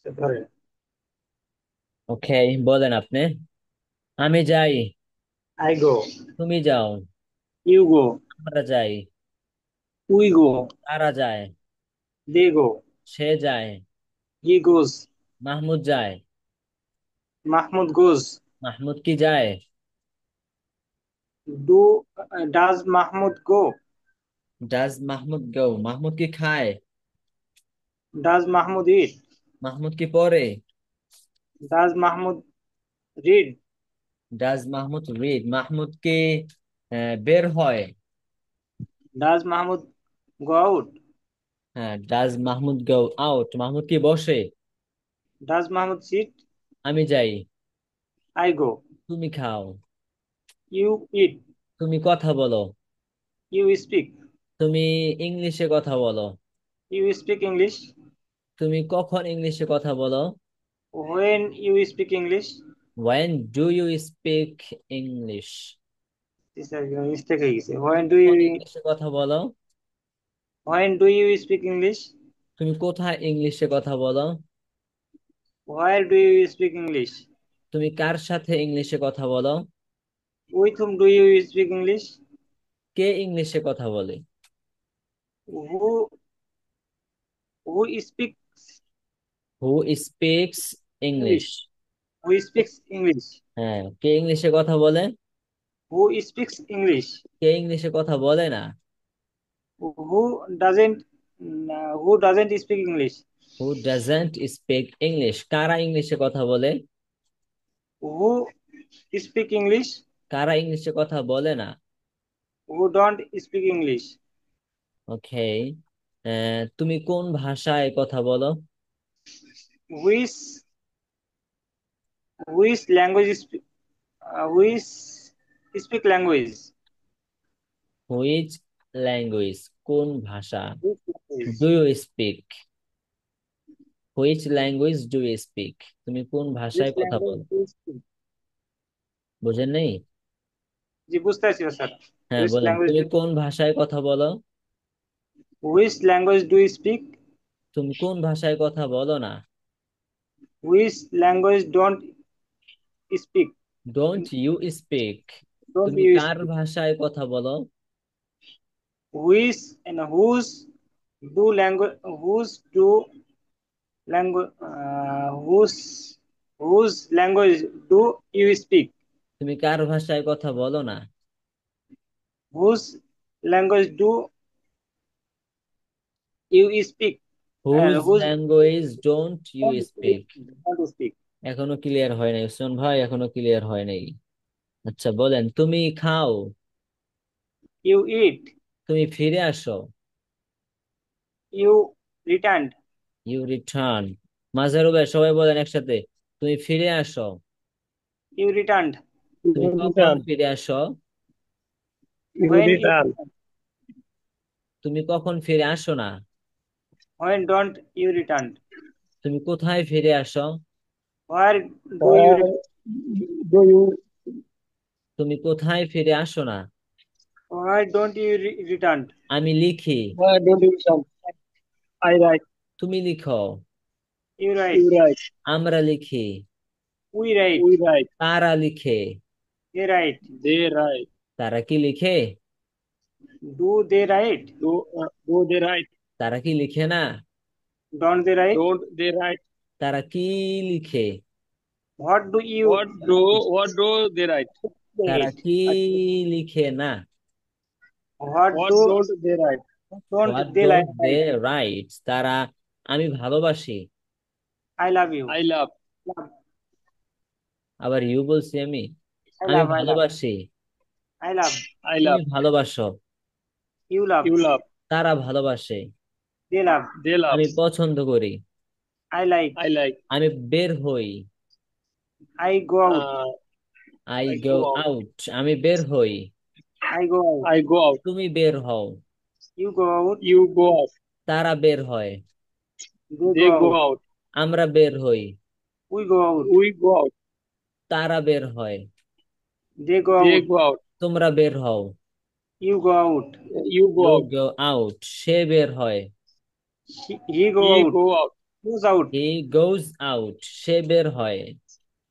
ধরে। ওকে, বলেন আপনি। আমি যাই। I go. তুমি যাও। You go. আমরা যাই। We go. তারা যায়। দে গো। সে যায়। হি গোজ। মাহমুদ যায়। মাহমুদ গোজ। মাহমুদ কি যায়? Do does Mahmud go. Does Mahmud go? Mahmud কি খায়? Does Mahmud eat. মাহমুদ কি পড়ে? Does Mahmud read. Does Mahmud read? Mahmud কি বের হয়? Does Mahmud go out. হ্যাঁ, does Mahmud go out? Mahmud কি বসে? Does Mahmud sit. আমি যাই। I go. তুমি খাও। You eat. তুমি কথা বলো। You speak. তুমি ইংলিশে কথা বলো। You speak English. তুমি কখন ইংলিশে কথা বলো? When you speak English. When do you speak English? Mistake হয়ে গেছে। কখন ইংলিশে কথা বলো? When do you speak English. তুমি কোথায় ইংলিশে কথা বলো? হোয়ার ডু ইউ স্পিক ইংলিশ। তুমি কার সাথে ইংলিশে কথা বলো? With whom do you speak English. কে ইংলিশে কথা বলে? হু who speak Who speaks English. English? Who speaks English. হ্যাঁ, কে ইংলিশে কথা বলে? হু স্পিক্স ইংলিশ। কে ইংলিশে কথা বলে না? Who doesn't who doesn't speak English. Who doesn't speak English? কারা ইংলিশে কথা বলে? Who speak English. কারা ইংলিশে কথা বলে না? Who don't speak English. Okay. তুমি কোন ভাষায় কথা বলো? Which which language which speak language. Which language? কোন ভাষা? Do you speak? Which language do you speak? তুমি কোন হুইচ ভাষায় কথা ল্যাঙ্গুয়েজ বলো? Do speak. বুঝেন নেই? জি বুঝতে পারছি স্যার। হ্যাঁ, হুইচ বলেন, ল্যাঙ্গুয়েজ তুমি ডু কোন ভাষায় কথা বলো? Which language do speak. তুমি কোন ভাষায় কথা বলো না? Which language don't speak. Don't you speak? Don't তুমি ইউ কার স্পিক। ভাষায় কথা বলো? Which and whose do language whose do language whose language do you speak? তুমি কার ভাষায় কথা বলো না? Whose language do you speak? Whose Whose language don't you don't speak? don't speak? এখনো ক্লিয়ার হয় নাই উসমান ভাই, এখনো ক্লিয়ার হয় নাই। আচ্ছা, বলেন, তুমি খাও। You eat. তুমি ফিরে আসো। You returned. You return. মাঝারু ভাই, সবাই বলেন একসাথে, তুমি ফিরে আসো। You returned. তুমি You কখন return. ফিরে আসো? You when you return. তুমি কখন ফিরে আসো না? When don't you return? তুমি কোথায় ফিরে আসো? Where do you return? Do you? তুমি কোথায় ফিরে আসো না? Why don't you return? আমি লিখি। Why don't you return? I write. তুমি লিখো। You write. You write. আমরা লিখি। We write. We write. তারা লিখে। They write. They write. তারা কি লিখে? Do they write? Do they write? তারা কি লিখে না? Don't they write? Don't they write? তারা কি লিখে? What do you what do they write? তারা Write. কি লিখে না? What don't they write? What Don't they don't like they write? Write? তারা আমি ভালোবাসি। I love you. I love. Love. আবার ইউ বলছি আমি। I আমি love. I love. ভালোবাসি। I love. I তুমি love. ভালোবাসো। You love. You love. তারা ভালোবাসে। They love. They love. আমি পছন্দ করি। I like. I like. আমি বের হই। I go out. I I go go out. Out. আমি বের হই। I go out. I go out. তুমি বের হও। You go out. You go out. তারা বের হয়। They go out. Out. আমরা বের হই। We go out. We go out. তারা বের হয়। They go They out. Go out. তোমরা বের হও। You go out. You go you out. Go out. সে বের হয়। He go He out. Go out. goes out. He goes out, সে বের হয়।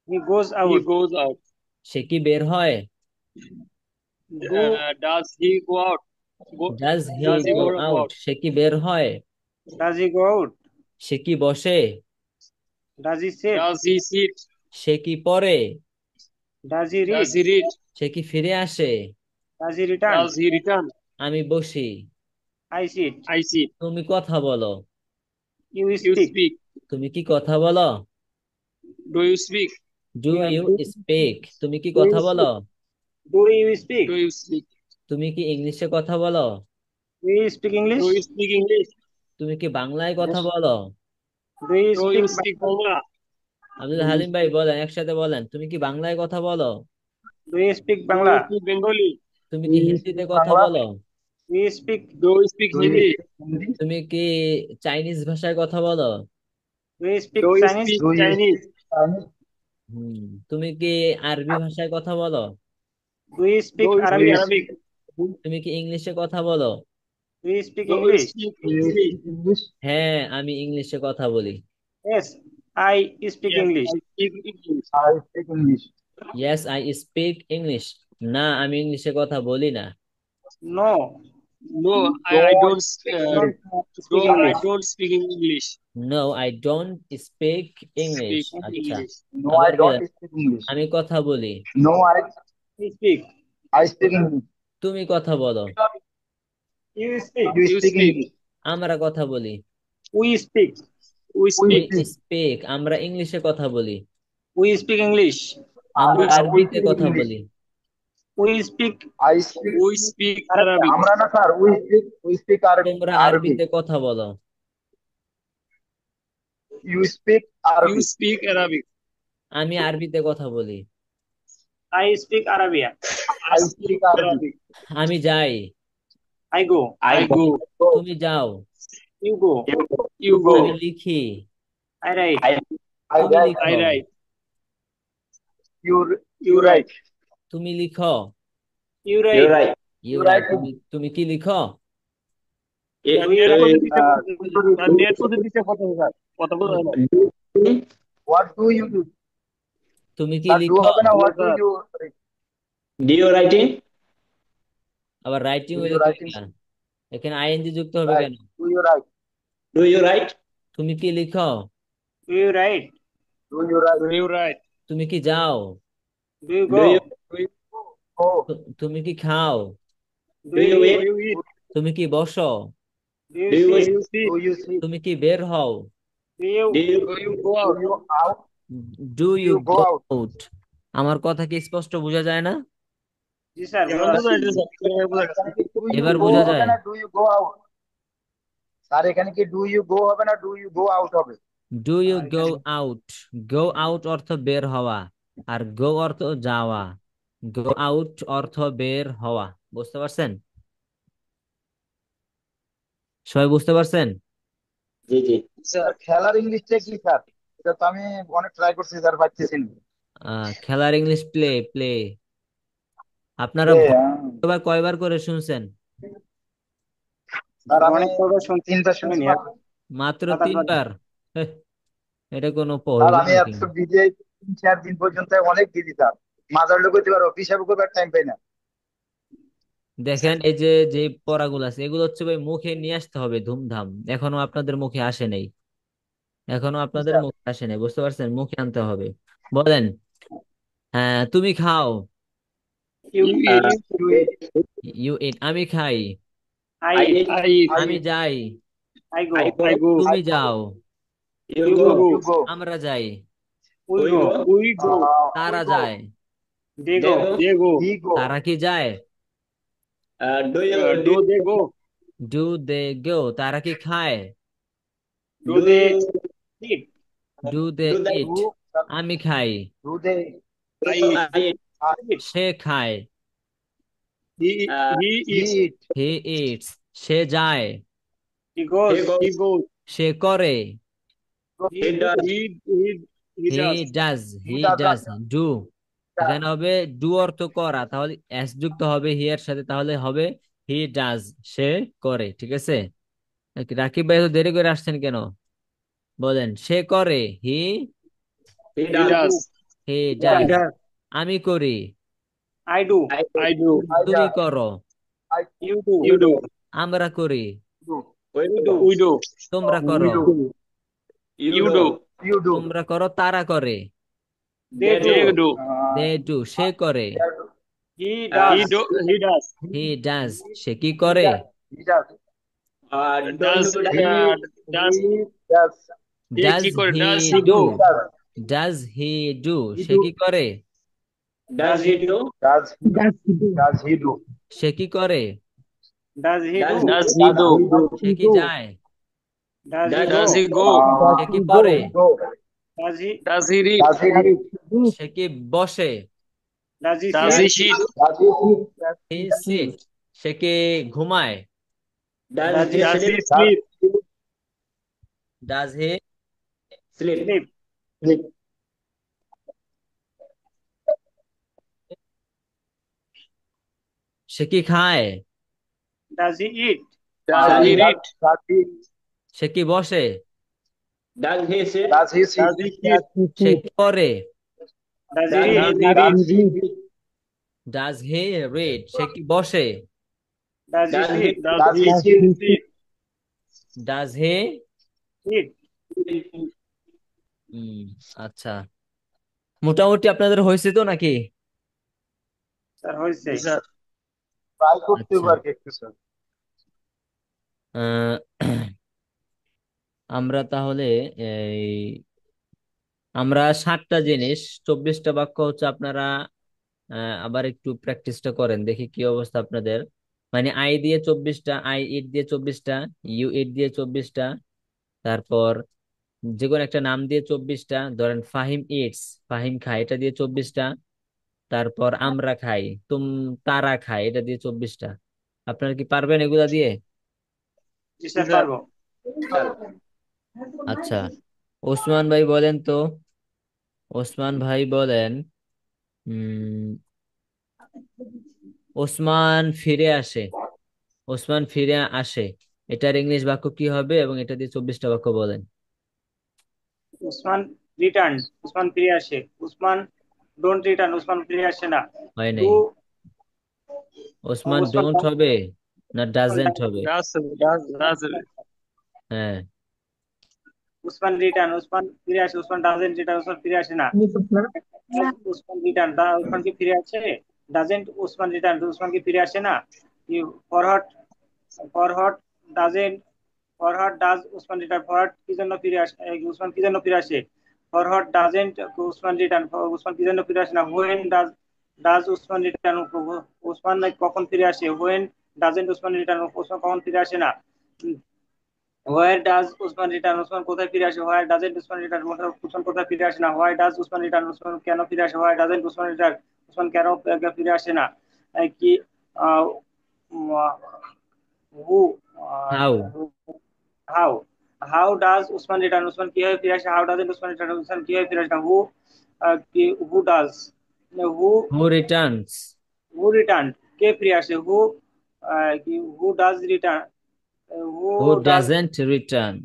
He goes He out. goes out. সে কি বের হয়? Does he go out? Does he Does he go go out, out? সে কি বের হয়? does he go out? সে কি বসে? Does he sit? Does he sit? সে কি পড়ে? Does he Does read? he read? সে কি ফিরে আসে? Does he return? Does he return? আমি বসি। I sit. I sit. তুমি কথা বলো। You You speak. speak. তুমি কি কথা বলো? Do you speak? Do Yeah, you speak, তুমি কি do কথা you বলো? speak? Do you speak? Do you speak? তুমি কি ইংলিশে কথা বলো? Do you speak Do English? you speak English? তুমি কি বাংলায় কথা Yes. বলো? Do you Do speak you speak Bangla? Abdul Halim ভাই বলেন, একসাথে বলেন, তুমি কি বাংলায় কথা বলো? Do you speak Do you Bangla? speak Bengali? তুমি Do কি you হিন্দিতে speak কথা Bangla? বলো? Do you speak? Do you speak Do you Hindi? speak Hindi? তুমি কি চাইনিজ ভাষায় কথা বলো? Do you speak Do you Chinese? speak Do you speak Chinese? Chinese? হুম, তুমি কি আরবি ভাষায় কথা বলো? Do you Do speak you Do speak you Arabic? Arabic? speak তুমি কি ইংলিশে কথা বলো? Do you speak Do you English? speak Do you English? speak English? হ্যাঁ, আমি ইংলিশে কথা বলি। Yes, I speak Yes, English. I speak English. I speak English. Yes I speak English. না, আমি ইংলিশে কথা বলি না। No, No, No, I I don't. speak I English. don't No, speak I English. don't speak English. No I don't speak English. Speak আচ্ছা, English. No, I আবার don't বলেন, speak English. আমি কথা বলি। No, I speak. I speak English. তুমি কথা বলো। You speak. You You speak speak. English. আমরা কথা বলি। We speak. We We we speak. speak. Speak, আমরা ইংলিশে কথা বলি। We speak English. আমরা We আরবিতে speak কথা English. বলি। We speak I speak. We speak Arabic. Arabic. আমরা না স্যার, we speak তোমরা Arabic. আরবিতে কথা বলো। You speak You Arabic. speak Arabic. আমি আরবিতে কথা বলি। I speak Arabia. I I speak speak Arabic. Arabic. আমি যাই, I go. I go. তুমি যাও। You go. You go. আমি লিখি, I write. I তুমি write. লিখো। I write. You You write. তুমি লিখো। You write. You You write, write. তুমি কি লিখো? নেট প্রযুক্তি Uh, নেট প্রযুক্তিতে কথা স্যার কথা বলা হয় না what do you do? তুমি কি স্যার, do লিখো? হবে না, what do sir you Do you writing? আবার রাইটিং do হইলে you তো writing? এখানে আইএনজি যুক্ত হবে Right. কেন? Do you write? Do you write? তুমি কি লিখো? Do you write? Do you write? do you write তুমি কি যাও? Do you Do go? you Oh, তুমি কি খাও? Do do you you do eat? eat? you eat তুমি কি bসো? Do you Do you do sit? you sit do you see? তুমি কি বের হও? Do you? Do you do you go Do out you out? Do Do you you go go out? Out? আমার কথা কি স্পষ্ট বোঝা যায় না? Yes, sir. এখন বোঝা যাচ্ছে স্যার কিভাবে বোঝা যাচ্ছে এখানে কি do you এবার go বোঝা হবে যায়? না do you go out? Sir, এখানে কি do you go হবে না do you go out হবে? ডু ইউ গো এখানে আউট। গো আউট অর্থ বের হওয়া, আর গো অর্থ যাওয়া। গো আউট অর্থ বের হওয়া। বুঝতে পারছেন? সবাই বুঝতে পারছেন? জি জি স্যার স্যার, খেলার ইংলিশটা কি স্যার? এটা তো আমি অনেক ট্রাই করছি স্যার, পাচ্ছি না। খেলার ইংলিশ প্লে। প্লে। আপনারা Play, কয়বার কয়বার করে শুনছেন? স্যার, আমি অনেক কথা শুনতে 3বার শুনছি শুনিনি মাত্র। মাত্র 7-8 বার। 3বার? হেহ, এটা কোনো স্যার, হইল আমি নাকি? একশো বিজে 3-4 দিন পর্যন্ত অনেক বিজি স্যার। মাজার লোক হইতে পারো, হিসাব করবার টাইম পাই না। দেখেন, এই যে যে পড়াগুলো আছে এগুলো হচ্ছে ভাই মুখে নিয়ে আসতে হবে ধুমধাম। এখনো আপনাদের মুখে আসে নাই। এখনো আপনাদের স্যার, মুখে আসে নাই, বুঝতে পারছেন? মুখে আনতে হবে। বলেন, হ্যাঁ, তুমি খাও। You you eat. eat you eat, you eat, আমি খাই। I I eat. eat. I eat I আমি eat, যাই। I I go. go. I go I তুমি go, যাও। You You you go. go. go you go, আমরা যাই। We We go. go. we go we তারা go, যায়। They They go. go. they go he go, তারা কি যায়? Do you do they go do they go. তারা কি খায়? Do do they you eat? Do they do that? Eat. do, আমি খাই। do they, I Do eat I eat? Eat. সে খায়। he he eats eat, he eats. সে যায়। He He goes. goes. he goes সে করে। He He do. does. he he does does. he he does doesn't, do. এখানে হবে do অর্থ করা, তাহলে S যুক্ত হবে হি এর সাথে, তাহলে হবে হি ডাজ। সে করে। ঠিক আছে? রাকিব ভাই, তো দেরি করে আসছেন কেন? বলেন সে করে, হি He He does. does. He He does. does. does. আমি করি, I do. I do. I তুমি does. করো, I You do. You do. আমরা করি, do. We You do. do. We do. তোমরা We করো, do. You You do. do. You do. তোমরা করো, তারা করে, They They They do. do. They do, সে করে, They do. He He does. do. He does. He does, সে কি He করে, does. He does. Do Does. you He Does. he does. He does কি করে? হি Does he do, do? He does. Does he do, He say do. কি করে, does he do? Does he does he do? সে কি করে, Does he Does do? Does he Does do? he do? সে কি যায়, Does he Does Does go? he go? সে কি Go. পড়ে, Go. Does he Does he read? Does he read? সে কি বসে, does he Does sleep? he cheat? Does he sleep? He sit, সে কি ঘুমায়, Does Does he he Does he sleep? sleep? Does he, Sleep. sleep? Sleep. সে কি খায়, Does he eat? Does he read? Does he সে কি বসে, Does he sit? does he sit? Does he cheat? সে কি পড়ে, Does he Does read? Does he he read? Does he read? Does he read, সে কি বসে, Does he Does he sleep? Does Does he he cheat? sleep? Does he, Eat. আচ্ছা, মোটামুটি আপনাদের হয়েছে তো নাকি, Sir, হয়েছে। Sir. Try করতে আচ্ছা। পারবে একটু স্যার। আহ, আমরা তাহলে এই আমরা 7টা জিনিস 24টা বাক্য হচ্ছে আপনারা আবার একটু প্র্যাকটিসটা করেন, দেখি কি অবস্থা আপনাদের। মানে আই দিয়ে 24টা, আই ইট দিয়ে 24টা, ইউ ইট দিয়ে 24টা, তারপর যে কোনো একটা নাম দিয়ে 24টা, ধরেন ফাহিম ইটস, ফাহিম খায়, এটা দিয়ে 24টা, তারপর আমরা খাই, তারা খায়, এটা দিয়ে 24টা। আপনারা কি পারবেন এগুলা দিয়ে? জি স্যার, Sir. পারবো। আচ্ছা, ওসমান ভাই বলেন তো, ওসমান ভাই বলেন, উম ওসমান ফিরে আসে, ওসমান ফিরে আসে, এটার ইংলিশ বাক্য কি হবে এবং এটা দিয়ে 24টা বাক্য বলেন। উসমান রিটার্ন, উসমান ফিরে আসে। উসমান ডোন্ট রিটার্ন, উসমান ফিরে আসে না। হয় ডু নাই, ওসমান উসমান ডোন্ট হবে না ডাজেন্ট হবে? Does. হ্যাঁ, উসমান রিটার্ন, উসমান ফিরে আসে। উসমান ডাজেন্ট রিটার্ন, উসমান ফিরে আসে না। উসমান রিটার্ন, উসমান কি ফিরে আসে? ডাজেন্ট উসমান রিটার্ন, উসমান কি ফিরে আসে না? Farhad, Farhad doesn't, Farhad does Usman return, Farhad কি জন্য ফিরে আসে? উসমান কি জন্য ফিরে আসে? ফরহাদ ডাজেন্ট উসমান রিটার্ন, উসমান কি জন্য ফিরে আসে না? When does, does Usman return, Usman কখন ফিরে আসে? When doesn't Usman return, Usman কখন ফিরে আসে না? Where does Usman return, Usman কোথায় ফিরে আসে? Where doesn't Usman return, Usman কোথায় ফিরে আসে না? Why does Usman return, Usman কেন ফিরে আসে? Why doesn't Usman return, Usman কেন ফিরে আসে না? কি who, how, how, how does Usman return, Usman কিভাবে ফিরে আসে? How doesn't Usman return, Usman কিভাবে ফিরে আসে না? Who does, who, who returns, who return, কে ফিরে আসে? Who does return, who who does, doesn't return,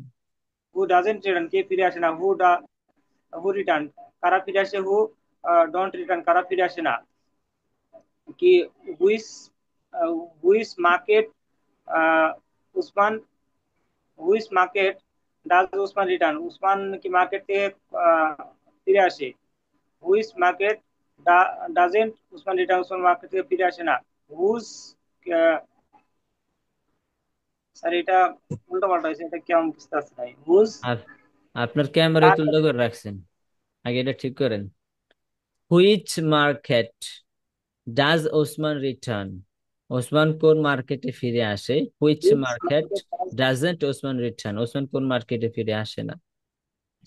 who doesn't return, কে ফিরে আসে না? হু রিটার্ন, কারা ফিরে আসে? হু ডোন্ট রিটার্ন, কারা ফিরে আসে না? কি হুইস, হুইস market Usman, which market does Usman return, Usman কি মার্কেট থেকে ফিরে আসে? Which market doesn't Usman return, Usman market থেকে ফিরে আসে না। হুজ, স্যার এটা উল্টো পাল্টা হয়েছে, এটা কেমন বুঝতে পারছি না। হুজ, আপনার ক্যামেরায় তুলনা করে রাখছেন, আগে এটা ঠিক করেন। Which market does Osman return, Osman কোন মার্কেটে ফিরে আসে? Which market doesn't Osman return, Osman কোন মার্কেটে ফিরে আসে না।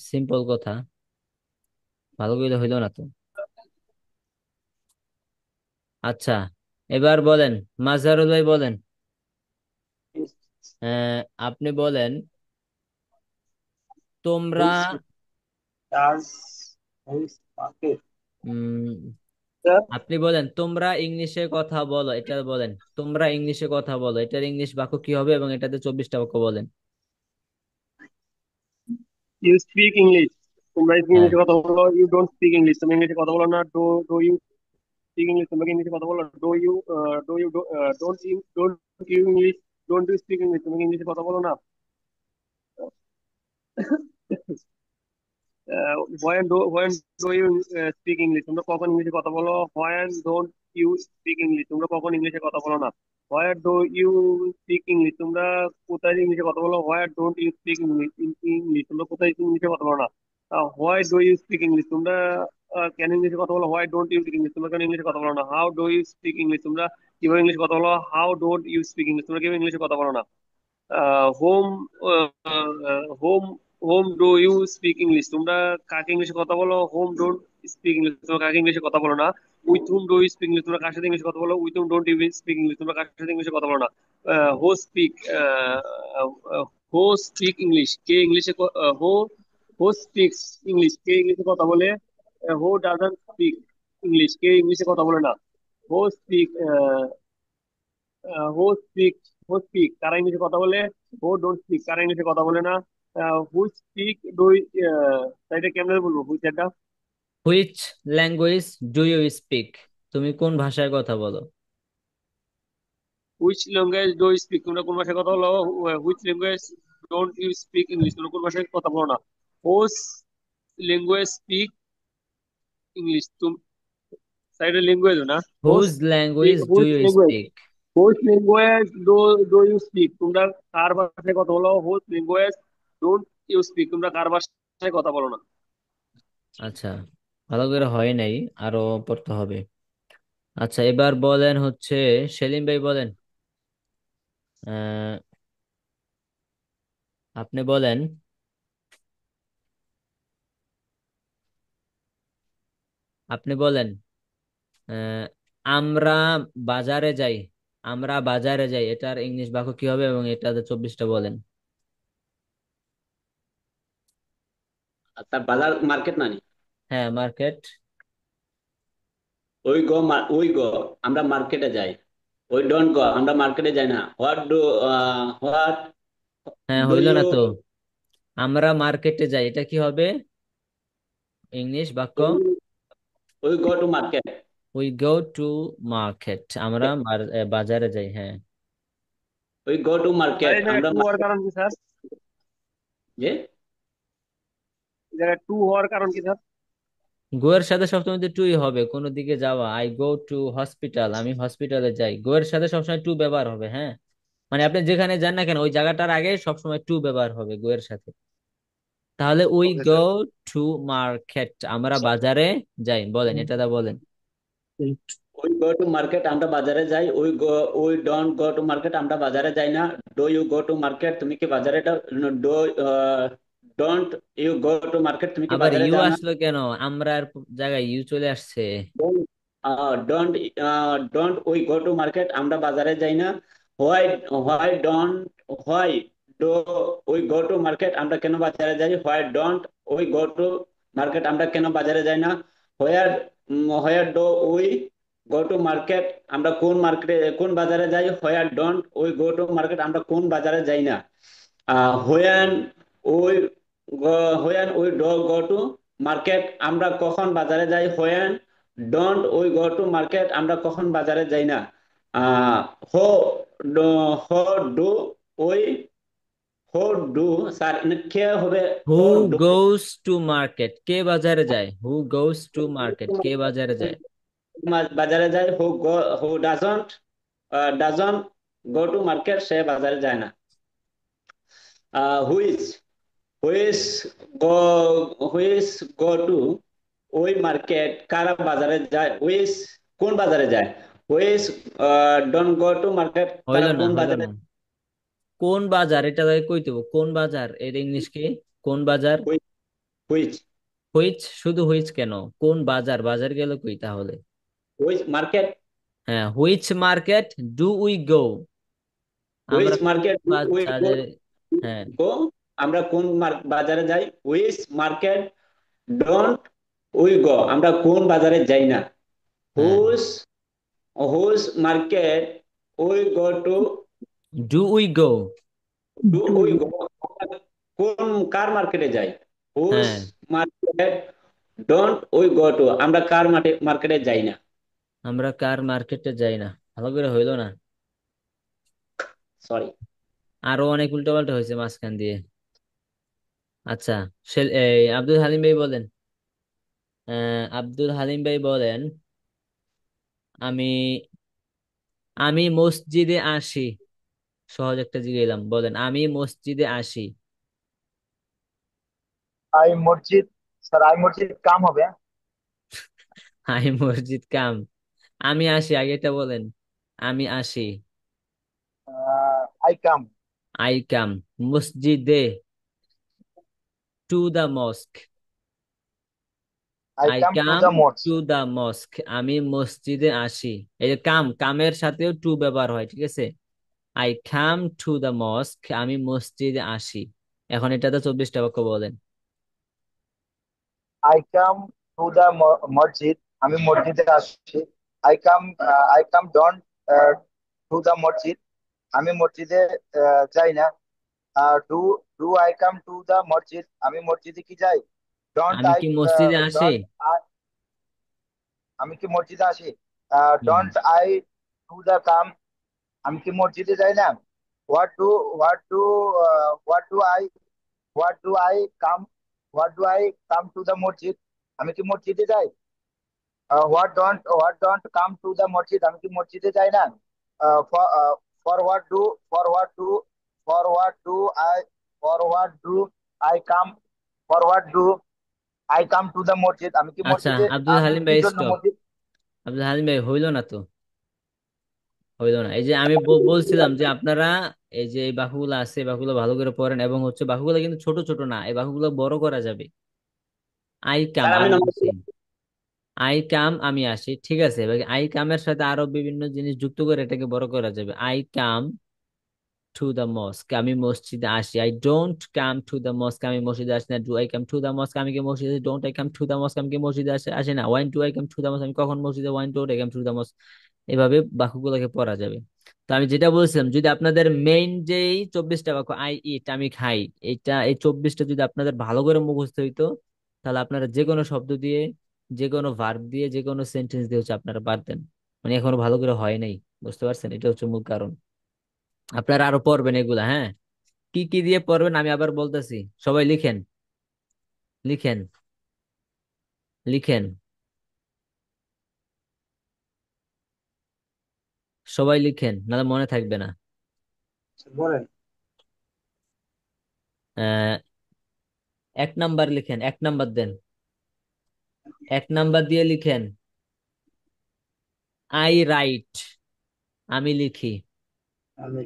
সিম্পল কথা, ভালো করে হইলো না তো। আচ্ছা, এবার বলেন, মাজহারুল ভাই বলেন, আপনি বলেন, তোমরা ডাজ হুইস মার্কেট, উম Sir. আপনি বলেন তোমরা ইংলিশে কথা বলো, এটা বলেন, তোমরা ইংলিশে কথা বলো, এটার ইংলিশ বাক্য কি হবে এবং এটাতে 24টা বাক্য বলেন। ইউ স্পিক ইংলিশ, তোমরা হ্যাঁ ইংলিশে কথা বলো। ইউ ডোন্ট স্পিক ইংলিশ, তুমি ইংলিশে কথা বলো না। Do do you speak English, তোমরা কি ইংলিশে কথা বলো? Don't you English, don't you speak English, তুমি কি ইংলিশে কথা বলো না? When do you speak English, তোমরা কখন ইংলিশে কথা বলো? When don't you speak English, তোমরা কখন ইংলিশে কথা বলো না? Where do you speak English, তোমরা কোথায় ইংলিশে কথা বলো? Where don't you speak English, তোমরা কোথায় ইংলিশে কথা বলো না? Why do you speak English, তোমরা কেন ইংলিশে কথা বলো? Why don't you speak English, তোমরা কেন ইংলিশে কথা বলো না? How do you speak English, তোমরা কিভাবে ইংলিশে কথা বলো? How don't you speak English, তোমরা কিভাবে ইংলিশে কথা বলো না? Whom whom whom do you speak English, তোমরা কাকে ইংলিশে কথা বলো? হোম ডোন্ট স্পিক ইংলিশ, তোমরা কাকে ইংলিশে কথা বলো না? With whom do you speak English, তোমরা কার সাথে ইংলিশে কথা বলো? With whom don't you speak English, তোমরা কার সাথে ইংলিশে কথা বলো না? হো স্পিক হো স্পিক ইংলিশ, কে ইংলিশে হো হো স্পিক্স ইংলিশ, কে ইংলিশে কথা বলে? হো ডাজন্ট স্পিক ইংলিশ, কে ইংলিশে কথা বলে না? হো speak who speak who speak, কারা ইংলিশে কথা বলে? হু ডোন্ট স্পিক, কারা ইংলিশে কথা বলে না? হু স্পিক ডু, এটা কেমনে বলবো which? Which language do you speak, তুমি কোন ভাষায় কথা বলো? Which language do you speak, তোমরা কোন ভাষায় কথা বলো? Which language don't you speak English, তোমরা কোন ভাষায় কথা বলো না? হোস ল্যাঙ্গুয়েজ স্পিক ইংলিশ, তুমি সাইডের ল্যাঙ্গুয়েজ না? Whose whose language do which you language speak. Whose language do you speak, তোমরা কার ভাষায় কথা বলো? Whose language don't you speak, তোমরা কার ভাষায় কথা বলো না? আচ্ছা, ভালো করে হয় নাই, আরো পড়তে হবে। আচ্ছা, এবার বলেন হচ্ছে, সেলিম ভাই বলেন, আহ আপনি বলেন, আপনি বলেন, আহ আমরা বাজারে যাই, আমরা বাজারে যাই, এটার ইংলিশ বাক্য কি হবে এবং এটাতে 24টা বলেন। তার বাজার মার্কেট নানি। হ্যাঁ, মার্কেট। ওই গো আমরা মার্কেটে যাই। ওই ডোন্ট গো আমরা মার্কেটে যাই না। হোয়াট হ্যাঁ, ডু হইল ইউ না তো, আমরা মার্কেটে যাই, এটা কি হবে ইংলিশ বাক্য? ওই গো to market. We go to market, আমরা বাজারে যাই, হ্যাঁ। ওই গো টু স্যার মার্কেট এই জায়গায় আমরা টু হওয়ার মার্কেট কারণ কি স্যার? যে এই জায়গায় টু হওয়ার কারণ কি স্যার? গো এর সাথে সবসময় তো টুই হবে, কোনো দিকে যাওয়া। আই গো টু হসপিটাল, আমি হসপিটালে যাই, গো এর সাথে সবসময় টু ব্যবহার হবে, হ্যাঁ। মানে আপনি যেখানে যান না কেন, ওই জায়গাটার আগে সবসময় টু ব্যবহার হবে গো এর সাথে। তাহলে we okay go sir. Two market, আমরা বাজারে যাই, বলেন এটা দা বলেন। ওই গো টু মার্কেট আমরা বাজারে যাই। ওই ডোন্ট গো টু মার্কেট আমরা বাজারে যাই না। Do you go to market, তুমি কি বাজারে do don't you go to market, তুমি কি আবার বাজারে ইউ যাও না? আসলো কেন? আমরার জায়গায় ইউ চলে আসছে। Don't don't we go to market, আমরা বাজারে যাই না। Why why don't why do we go to market, আমরা কেন বাজারে যাই? Why don't we go to market, আমরা কেন বাজারে যাই না? Where where do we go to market, আমরা কোন বাজারে যাই? Where don't we go to market, আমরা কোন বাজারে যাই না? When we when we do go to market, আমরা কখন বাজারে যাই? When don't we go to market, আমরা কখন বাজারে যাই না? Ah who who do we who do, sir কে হবে? Who who do goes to market, কে বাজারে যায়? হু গোস টু মার্কেট, কে বাজারে যায়? বাজারে যায়। Who doesn't go to market, সে বাজারে যায় না। Which which go which go to ওই মার্কেট, কারা বাজারে যায়? হুইচ কোন বাজারে যায়? Which don't go to market, হইল তারা না, কোন হইল বাজারে? না। কোন বাজার, এটা তাই কই দেবো, কোন বাজার এর ইংলিশ কি? কোন বাজার? হুইচ হুইচ হুইচ, শুধু হুইচ কেন? কোন বাজার, বাজার গেল কই তাহলে? হুইচ মার্কেট হ্যাঁ, which market do we go, which আমরা কোন মার্কেট উই গো বাজারে, হ্যাঁ। গো, আমরা কোন বাজারে যাই? Which market don't we go, আমরা কোন বাজারে যাই না? হ্যাঁ, whose whose market we go to do we go, to we go, কোন কার মার্কেটে যাই? হুজ হ্যাঁ, market don't we go to, আমরা কার মার্কেটে যাই না। আমরা কার মার্কেটে যাই না, ভালো করে হইলো না, সরি। আরো অনেক উল্টোপাল্টা হয়েছে মাঝখান দিয়ে। আচ্ছা, এই আব্দুল হালিম ভাই বলেন। আব্দুল হালিম ভাই বলেন, আমি আমি মসজিদে আসি। সহজ একটা জিজ্ঞেলাম, বলেন আমি মসজিদে আসি। আই মসজিদ, স্যার আই মসজিদ কাম হবে। আমি মসজিদ কাম, আমি আসি আগেটা বলেন। আমি আসি। I come. আই কাম মসজিদে, to the mosque. I I come to come the masjid. To the mosque, আমি মসজিদে আসি। এই যে কামের সাথেও টু ব্যবহার হয়, ঠিক আছে। I come two the mosque, আমি মসজিদে আসি। এখন এটাতে 24টা বাক্য বলেন। I come to the masjid, আমি মসজিদে আসছি। I come, I come don't to the masjid, আমি মসজিদে যাই না। Do do I come to the masjid, আমি মসজিদে কি যাই? ডন্ট আমি আই, কি মসজিদে আসি? ডন্ট, আমি কি মসজিদে আসি? হুম। Don't I to the come, আমি কি মসজিদে যাই না? What do, what do, what do I, what do I come, what do I come to the masjid, আমি কি মসজিদে যাই? What don't come to the masjid, আমি কি মসজিদে যাই না? For what do, for what do, for what do I, for what do I come, for what do I come to the masjid, আমি কি আচ্ছা, মসজিদে, আব্দুল আমি হালিম কি ভাই জন্য স্টপ। মসজিদ? আব্দুল হালিম ভাই হইলো না তো, হইলো না। এই যে আমি বলছিলাম যে আপনারা এই যে এই বাহুগুলো আছে, এই বাহুগুলো ভালো করে পড়েন, এবং হচ্ছে বাহুগুলো কিন্তু ছোট ছোট না, এই বাহুগুলো বড় করা যাবে। আই কাম, স্যার আমি আমি নম্বর আসি। আই কাম, আমি আসি, ঠিক আছে। এবার আই কামের সাথে আরো বিভিন্ন জিনিস যুক্ত করে এটাকে বড় করা যাবে। I come to the mosque, আমি মসজিদে আসি। I don't come to the mosque, আমি মসজিদে আসি না। Do I come to the mosque, আমি কি মসজিদে? Don't I come to the mosque, আমি কি মসজিদে আসি না। When to I come to the mosque, আমি কখন মসজিদে? When to I come to the mosque. এভাবে বাক্যগুলোকে পড়া যাবে। তো আমি যেটা বলছিলাম, যদি আপনাদের মেইন যেই 24টা বাক্য, আই ইট, আমি খাই, এই 24টা যদি আপনাদের ভালো করে মুখস্থ হইতো, তাহলে আপনারা যে কোনো শব্দ দিয়ে, যে কোনো ভার্ব দিয়ে, যে কোনো সেন্টেন্স দিয়ে হচ্ছে আপনারা পারতেন। মানে এখনো ভালো করে হয় নাই, বুঝতে পারছেন? এটা হচ্ছে মূল কারণ। আপনারা আরো পড়বেন এগুলা, হ্যাঁ। কি কি দিয়ে পড়বেন আমি আবার বলতেছি, সবাই লিখেন, লিখেন, লিখেন, সবাই লিখেন, নাহলে মনে থাকবে না। বলেন। 1 নাম্বার লিখেন, 1 নাম্বার দেন। 1 নাম্বার দিয়ে লিখেন, আই রাইট, আমি লিখি। আমি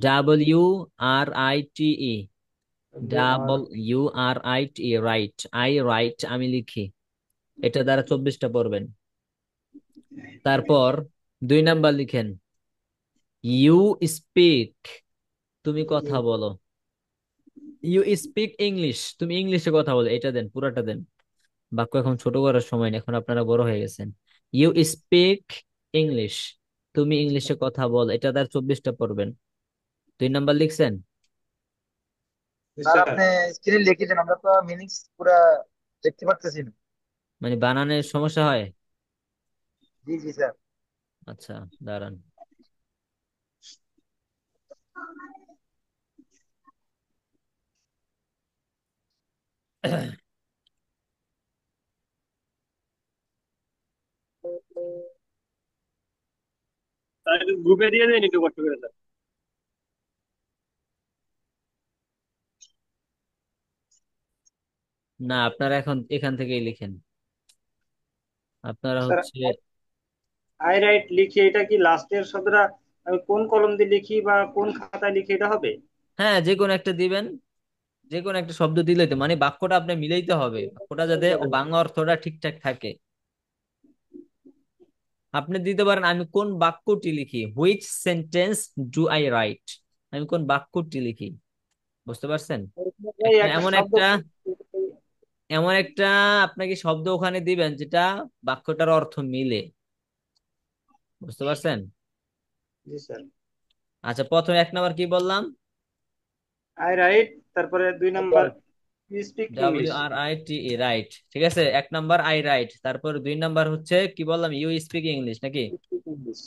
WRITE, আর WRITE, রাইট, আই রাইট, আমি লিখি। এটা দ্বারা 24টা পড়বেন। তারপর 2 নাম্বার লিখেন, ইউ স্পিক, তুমি কথা বলো। ইউ স্পিক ইংলিশ, তুমি ইংলিশে কথা বলো। এটা দেন, পুরাটা দেন। বাক্য এখন ছোট করার সময় নেই, এখন আপনারা বড় হয়ে গেছেন। ইউ স্পিক ইংলিশ, তুমি ইংলিশে কথা বল। এটা তার 24টা পড়বেন। 2 নাম্বার লিখছেন? স্যার আপনি স্ক্রিনে লিখে দেন, আমরা তো মিনিংস পুরা দেখতে পারতেছি না। মানে বানানের সমস্যা হয়? জি জি স্যার। আচ্ছা, দাঁড়ান। তাহলে গ্রুপে দিয়ে দেন একটু কষ্ট করে স্যার। না, আপনারা এখন এখান থেকেই লিখেন। আপনারা স্যার হচ্ছে, আই রাইট লিখি, এটা কি লাস্টের শব্দটা আমি কোন কলম দিয়ে লিখি বা কোন খাতায় লিখি এটা হবে? হ্যাঁ, যে কোনো একটা দিবেন। যে কোনো একটা শব্দ দিলেই তো, মানে বাক্যটা আপনি মিলাইতে হবে, বাক্যটা যাতে ও বাংলা অর্থটা ঠিকঠাক থাকে। আপনি দিতে পারেন, আমি কোন বাক্যটি লিখি, which sentence do I write, আমি কোন বাক্যটি লিখি। বুঝতে পারছেন? এই একটা একটা এমন শব্দ। একটা এমন একটা আপনাকে শব্দ ওখানে দিবেন যেটা বাক্যটার অর্থ মিলে। বুঝতে পারছেন? জি স্যার। আচ্ছা, প্রথমে 1 নাম্বার কি বললাম? আই রাইট, তারপরে 2 number you speak English. WRITE, write. ঠিক আছে, 1 নাম্বার আই রাইট। তারপর 2 নাম্বার হচ্ছে কি বললাম, ইউ স্পিক ইংলিশ নাকি? English.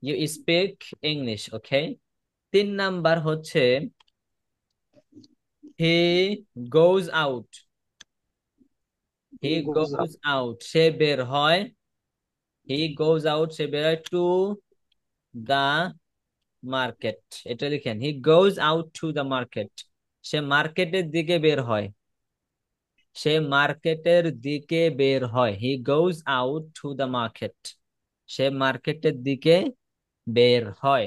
You speak English, okay. 3 number হচ্ছে he goes out. He goes goes out, সে বের হয়। হি গোজ আউট, সে বের হয় টু দা মার্কেট। এটা লিখেন, he goes out to the market. সে মার্কেটের দিকে বের হয়। সে মার্কেটের দিকে বের হয়। He goes out to the market. সে মার্কেটের দিকে বের হয়।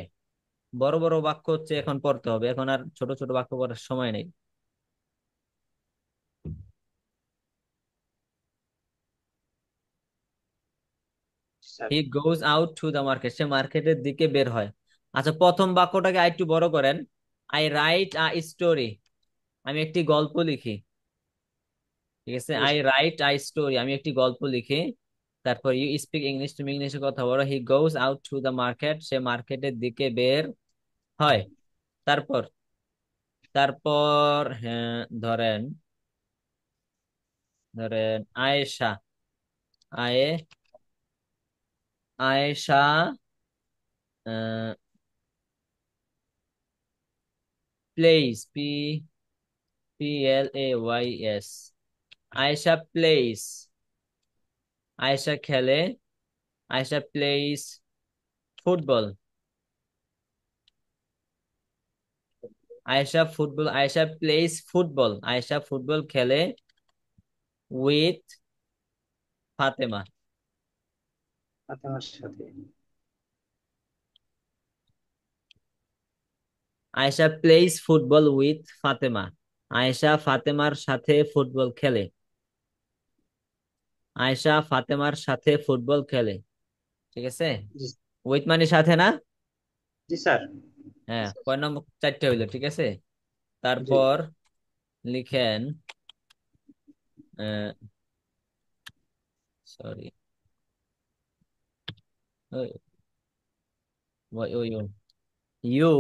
বড় বড় বাক্য হচ্ছে এখন পড়তে হবে, এখন আর ছোট ছোট বাক্য পড়ার সময় নেই। Sir. He goes out to the market, সে মার্কেটের দিকে বের হয়। আচ্ছা, প্রথম বাক্যটাকে আরেকটু বড় করেন। আই রাইট আ স্টোরি, আমি একটি গল্প লিখি। ঠিক আছে, আই রাইট আই স্টোরি, আমি একটি গল্প লিখি। তারপর ইউ স্পিক ইংলিশ, তুমি ইংলিশে কথা বলো। He goes out to the market, সে মার্কেটের দিকে বের হয়। তারপর তারপর হ্যাঁ, ধরেন ধরেন আয়েশা। আয়ে Ayesha plays, PLAYS। Ayesha plays, Ayesha খেলে। Ayesha plays football. Ayesha football, Ayesha plays football, Ayesha football খেলে উইথ ফাতেমা। ফাতেমার সাথে। Ayesha plays football with Fatema. Ayesha ফাতেমার সাথে ফুটবল খেলে। আয়েশা ফাতেমার সাথে ফুটবল খেলে। ঠিক আছে, জি। উইথ মানে সাথে না? জি স্যার। হ্যাঁ, কয় নম্বর? 4টে হইলো, ঠিক আছে। জি। তারপর লিখেন, সরি, ইউ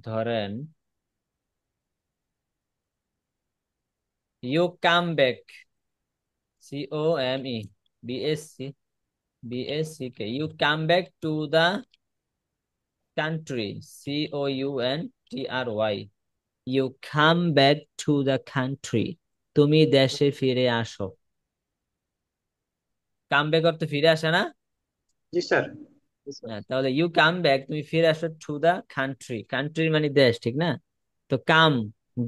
ধরেন you come back, COME BSC you come back to the country, COUNTRY। You come back to the country, তুমি দেশে ফিরে আসো। কাম ব্যাক অর্থ ফিরে আসে না? জি স্যার। হ্যাঁ, তাহলে ইউ কাম ব্যাক, তুমি ফিরে আসো টু দা কান্ট্রি। কান্ট্রি মানে দেশ, ঠিক না? তো কাম,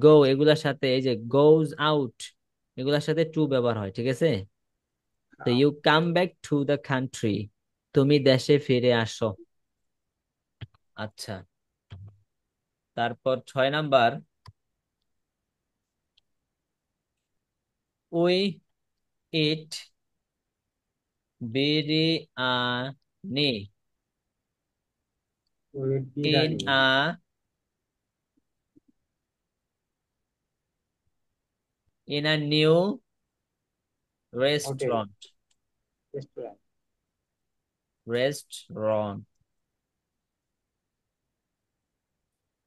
গো এগুলার সাথে, এই যে গোজ আউট, এগুলার সাথে টু ব্যবহার হয়, ঠিক আছে। তো you come back to the country, তুমি দেশে ফিরে আসো। আচ্ছা, তারপর 6 number, we eat biryani in biryani. A new hotel. Restaurant. Restaurant. Restaurant.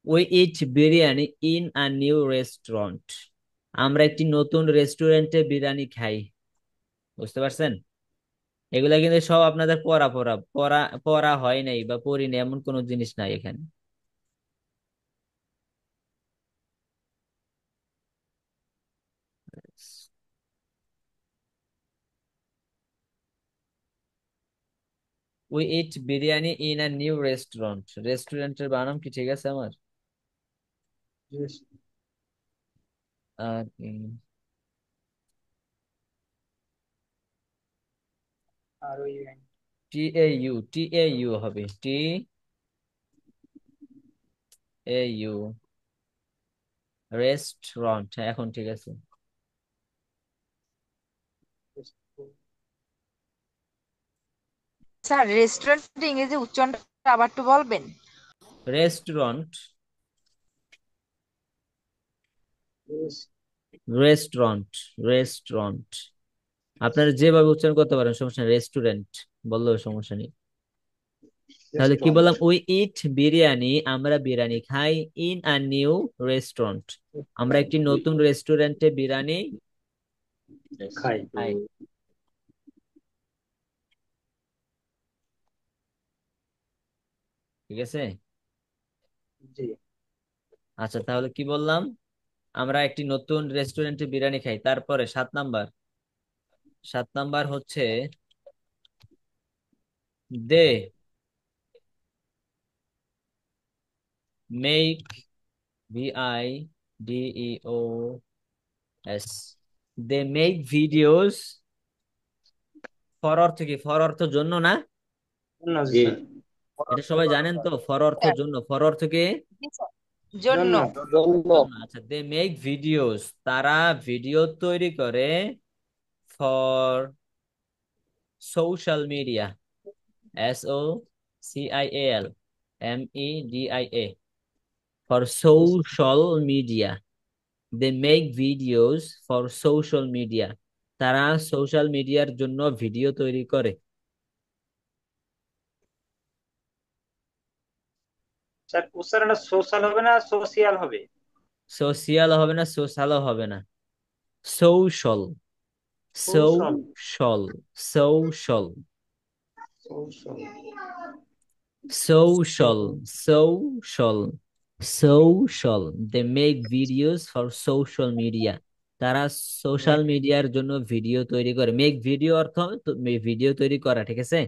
We eat biryani in a new restaurant, আমরা একটি নতুন রেস্টুরেন্টে বিরিয়ানি খাই। বুঝতে পারছেন? এগুলা কিন্তু সব আপনাদের পড়া পড়া পড়া পড়া হয় নাই বা পড়িনি, এমন কোনো জিনিস নাই এখানে। We eat biryani in a new restaurant, রেস্টুরেন্টের বানাম কি ঠিক আছে আমার? আর আর ওই TAU হবে, TAU রেস্টুরেন্ট। এখন ঠিক আছে। স্যার রেস্টুরেন্ট ইংরেজি উচ্চারণটা আবার একটু বলবেন? Restaurant, restaurant, restaurant. আপনারা যেভাবে উচ্চারণ করতে পারেন সমস্যা নেই, রেস্টুরেন্ট বললেও সমস্যা নেই। তাহলে কি রেস্টুরেন্ট। বললাম? উই ইট বিরিয়ানি, আমরা বিরিয়ানি খাই ইন আ নিউ রেস্টুরেন্ট, আমরা একটি নতুন রেস্টুরেন্টে বিরিয়ানি খাই। খাই। ঠিক আছে। জি। আচ্ছা তাহলে কি বললাম? আমরা একটি নতুন রেস্টুরেন্টে বিরিয়ানি খাই। তারপরে 7 নাম্বার, 7 নাম্বার হচ্ছে they make, VIDEOS, they make videos. For অর্থ কি? ফর অর্থ জন্য না? জন্য জি স্যার। এটা সবাই জানেন তো, ফর অর্থ হ্যাঁ, জন্য। ফর অর্থ কি? জি স্যার। জন্য। জন্য। জন্য। জন্য। আচ্ছা, দে মেক ভিডিওস, তারা ভিডিও তৈরি করে for social media, SOCIAL, MEDIA, for social media. They make videos for social media, তারা সোশ্যাল মিডিয়ার জন্য ভিডিও তৈরি করে। স্যার উচ্চারণটা সোশ্যাল হবে না সোশিয়াল হবে? সোশিয়াল হবে না, সোশ্যালও হবে না, social, social. Social, social, social. social, social, social. They make videos for social media. তারা সোশ্যাল মিডিয়ার জন্য ভিডিও তৈরি করে। মেক ভিডিও অর্থ ভিডিও তৈরি করা, ঠিক আছে।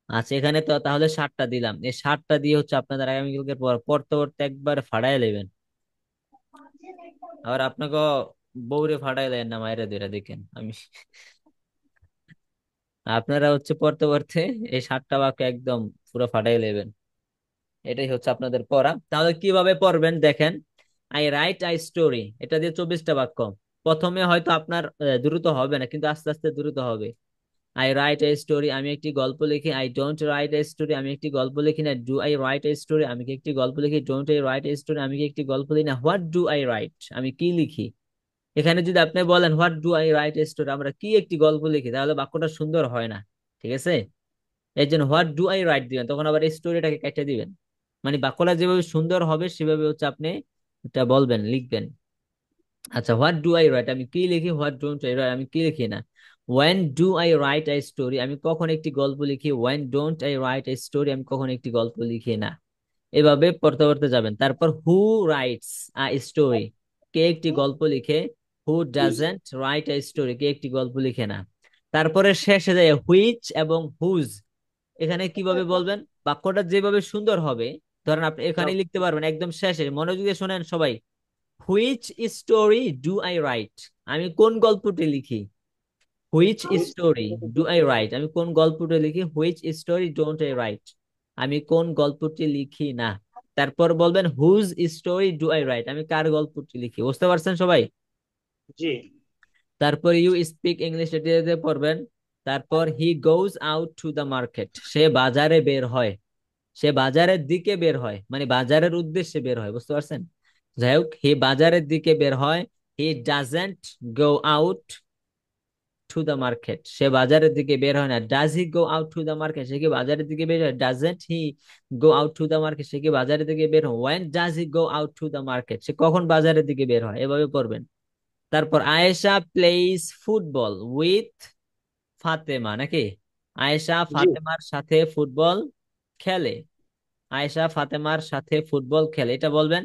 আচ্ছা, এখানে তো তাহলে 7টা দিলাম। এই 7টা দিয়ে হচ্ছে আপনাদের আগামীকালকে পড়তে পড়তে একবার ফাড়াই নেবেন। আবার আপনাকে বউরে ফাড়াই লেন না, মায়েরা দুইটা দেখেন আমি। আপনারা হচ্ছে পড়তে পড়তে এই 7টা বাক্য একদম পুরো ফাটাই নেবেন। এটাই হচ্ছে আপনাদের পড়া। তাহলে কিভাবে পড়বেন দেখেন। আই রাইট আই স্টোরি, এটা দিয়ে 24টা বাক্য। প্রথমে হয়তো আপনার দ্রুত হবে না, কিন্তু আস্তে আস্তে দ্রুত হবে। আই রাইট এ স্টোরি, আমি একটি গল্প লিখি। I don't write a story, আমি একটি গল্প লিখি না। Do I write a story, আমি কি একটি গল্প লিখি। Don't I write a story, আমি কি একটি গল্প লিখি না। হোয়াট ডু আই রাইট, আমি কি লিখি। এখানে যদি আপনি বলেন what do I write a story, আমরা কি একটি গল্প লিখি, তাহলে বাক্যটা সুন্দর হয় না। ঠিক আছে। এই জন্য হোয়াট ডু আই রাইট দিবেন, তখন আবার এই স্টোরিটাকে কেটে দিবেন। মানে বাক্যটা যেভাবে সুন্দর হবে সেভাবে হচ্ছে আপনি এটা বলবেন, লিখবেন। আচ্ছা, হোয়াট ডু আই রাইট, আমি কি লিখি। হোয়াট ডোন্ট আই রাইট, আমি কি লিখি না। When do I write I story, আমি কখন একটি গল্প লিখি। When don't I write I story, আমি কখন একটি গল্প লিখি না। এভাবে পড়তে পড়তে যাবেন। তারপর হু রাইটস আ স্টোরি, কে একটি গল্প লিখে। Who doesn't write a story, কে একটি গল্প লিখে না। তারপরে শেষে যায় হুইচ এবং হুজ, এখানে কিভাবে বলবেন। বাক্যটা যেভাবে সুন্দর হবে, ধরেন আপনি এখানে লিখতে পারবেন একদম শেষে। মনোযোগ দিয়ে শোনেন সবাই। Which story do I write, আমি কোন গল্পটি লিখি। Which story do I write, আমি কোন গল্পটি লিখি। Which story don't I write, আমি কোন গল্পটি লিখি না। তারপর বলবেন whose story do I write, আমি কার গল্পটি লিখি। বুঝতে পারছেন সবাই? জি। তারপর ইউ স্পিক ইংলিশ, এটিতে পড়বেন। তারপর he goes out to the market, সে বাজারে বের হয়। সে বাজারের দিকে বের হয়, মানে বাজারের উদ্দেশ্যে বের হয়। বুঝতে পারছেন? যাই হোক, হি বাজারের দিকে বের হয়। He doesn't go out to the market, সে বাজারের দিকে বের হয় না। Does he go out to the market, সে কি বাজারের দিকে বের হয়। Doesn't he go out to the market, সে কি বাজারের দিকে বের হয়। When does he go out to the market, সে কখন বাজারের দিকে বের হয়। এভাবে পড়বেন। তারপর Ayesha plays football with Fatema, নাকি আয়েশা জি। ফাতেমার সাথে ফুটবল খেলে। আয়েশা ফাতেমার সাথে ফুটবল খেলে, এটা বলবেন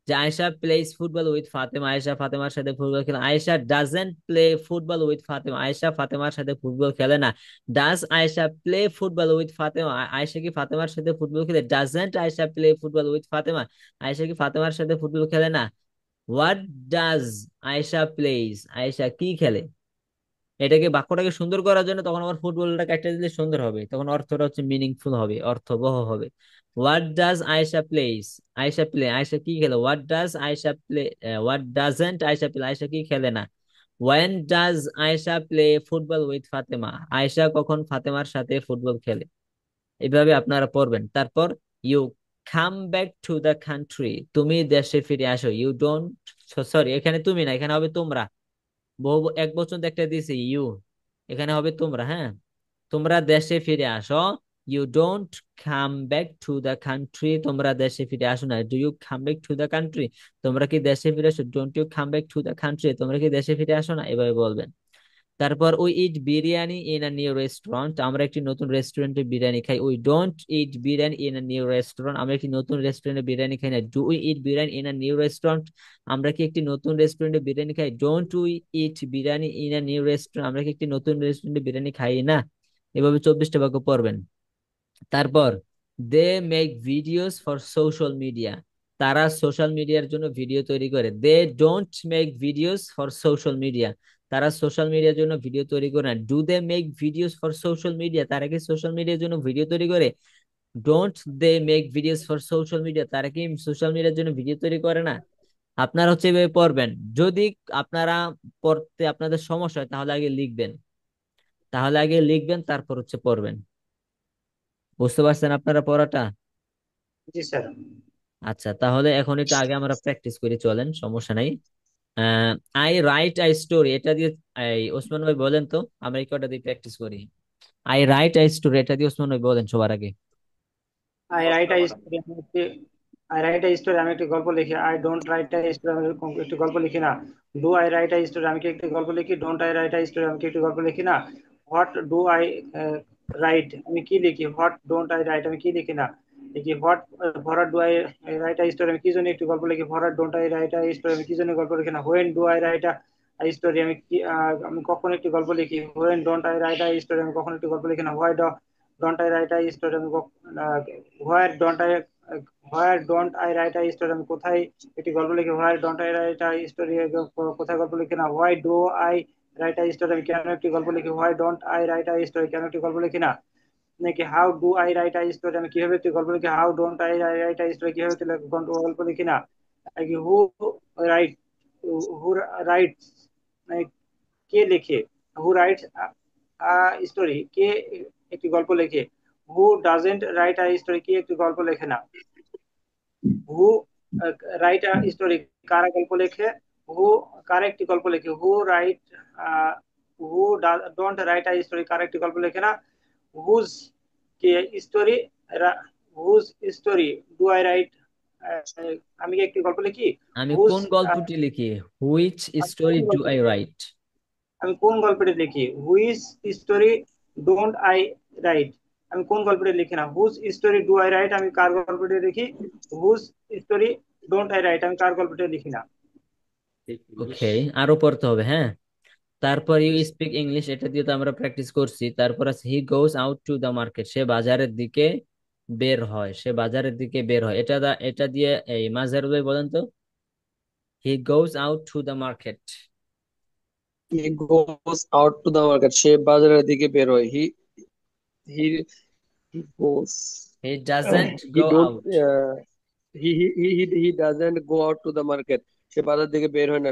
যে Ayesha plays football with Fatema, Ayesha ফাতেমার সাথে ফুটবল খেলে। Ayesha doesn't play football with Fatema, Ayesha ফাতেমার সাথে ফুটবল খেলে না। Does Ayesha play football with Fatema, Ayesha কি ফাতেমার সাথে ফুটবল খেলে। Doesn't Ayesha play football with Fatema, Ayesha কি ফাতেমার সাথে ফুটবল খেলে না। What does Ayesha plays, Ayesha কি খেলে। এটাকে বাক্যটাকে সুন্দর করার জন্য তখন আবার ফুটবলটা কাটতে দিলে সুন্দর হবে, তখন অর্থটা হচ্ছে মিনিংফুল হবে, অর্থবহ হবে। What does Ayesha plays, Ayesha play, Ayesha কি খেলে। What does Ayesha play, what doesn't Ayesha play, Ayesha কি খেলে না। When does Ayesha play football with Fatema, Ayesha কখন ফাতেমার সাথে ফুটবল খেলে। এইভাবে আপনারা পড়বেন। তারপর you come back to the country, তুমি দেশে ফিরে আসো। ইউ ডোন্ট, সরি এখানে তুমি না, এখানে হবে তোমরা। বহু এক বচন একটা দিয়েছে ইউ, এখানে হবে তোমরা। হ্যাঁ, তোমরা দেশে ফিরে আসো। You don't come back to the country, তোমরা দেশে ফিরে আসো না। Do you come back to the country, তোমরা কি দেশে ফিরে আসো। Don't you come back to the country, তোমরা কি দেশে ফিরে আসো না, এভাবে বলবেন। তারপর we eat biryani in a new restaurant, আমরা একটি নতুন রেস্টুরেন্টে বিরিয়ানি খাই। We don't eat biryani in a new restaurant, আমরা একটি নতুন রেস্টুরেন্টে বিরিয়ানি খাই না। Do we eat biryani in a new restaurant, আমরা কি একটি নতুন রেস্টুরেন্টে বিরিয়ানি খাই। Don't we eat biryani in a new restaurant, আমরা কি একটি নতুন রেস্টুরেন্টে বিরিয়ানি খাই না। এভাবে 24টা বাক্য পড়বেন। তারপর they make videos for social media, তারা সোশ্যাল মিডিয়ার জন্য ভিডিও তৈরি করে। They don't make videos for social media, তারা সোশ্যাল মিডিয়ার জন্য ভিডিও তৈরি করে না। Do they make videos for social media, তারা কি সোশ্যাল মিডিয়ার জন্য ভিডিও তৈরি করে। Don't they make videos for social media, তারা কি সোশ্যাল মিডিয়ার জন্য ভিডিও তৈরি করে না। আপনারা হচ্ছে এভাবে পড়বেন। যদি আপনারা পড়তে আপনাদের সমস্যা হয় তাহলে আগে লিখবেন, তারপর হচ্ছে পড়বেন। বুঝতে পারছেন আপনারা পড়াটা? জি স্যার। আচ্ছা, তাহলে এখন একটু আগে আমরা প্র্যাকটিস করি, চলেন, সমস্যা নাই। আই রাইট আই স্টোরি, এটা দিয়ে এই ওসমান ভাই বলেন তো, আমরা এই কটা দিয়ে প্র্যাকটিস করি। আই রাইট আই স্টোরি, এটা দিয়ে ওসমান ভাই বলেন সবার আগে। I write I story, I write I story, আমি একটি গল্প লিখি। I don't write I story, আমি একটি গল্প লিখি না। Do I write I story, আমি কি একটি গল্প লিখি। Don't I write I story, আমি কি একটি গল্প লিখি না। হোয়াট ডু আই রাইট, আমি কি লিখি। হোয়াট ডোন্ট আই রাইট, আমি কি লিখি না। লিখি what forward do I write I story, আমি কি জন্য একটি গল্প লিখি। Forward don't I write I story, আমি কি জন্য গল্প লিখি না। When do I write I story, আমি কি আমি কখন একটি গল্প লিখি। When don't I write I story, আমি কখন একটি গল্প লিখি না। Why don't I write I story, আমি where don't I where don't I write I story, আমি কোথায় একটি গল্প লিখি। Where don't I write I story, কোথায় গল্প লিখি না। Why do I write I story, আমি কেন একটি গল্প লিখি। Why don't I write I story, কেন একটি গল্প লিখি না। নাকি how do I write I story, আমি কিভাবে একটি গল্প লিখি। How don't I write I story, কিভাবে একটি গল্প লিখি না। নাকি হু রাইট হু রাইটস, কে লেখে। হু রাইটস স্টোরি, কে একটি গল্প লেখে। Who doesn't write a story, কে একটি গল্প লেখে না। হু রাইট আ স্টোরি, কারা গল্প লেখে। হু কারা একটি গল্প লেখে। Who write who don't write a story, কারা একটি গল্প লেখে না। হুজ কে story, whose story do I write, আমি কি একটি গল্প লিখি। আমি হুজ কোন গল্পটি লিখি। Which story do I write, আমি কোন গল্পটি লিখি। Which story don't I write, আমি কোন গল্পটি লিখি না। Whose story do I write, আমি কার গল্পটি লিখি। Whose story don't I write, আমি কার গল্পটি লিখি না। ওকে, আরো পড়তে হবে, হ্যাঁ। তারপর ইউ স্পিক ইংলিশ, এটা দিয়ে তো আমরা প্র্যাকটিস করছি। তারপর আছে he goes out to the market, সে বাজারের দিকে বের হয়, সে বাজারের দিকে বের হয়। এটা দিয়ে এই মাঝারুল ভাই বলেন তো। He goes out to the market, he goes out to the market, সে বাজারের দিকে বের হয়। He he goes he doesn't he go don't out, he doesn't go out to the market, সে বাজার দিকে বের হয় না।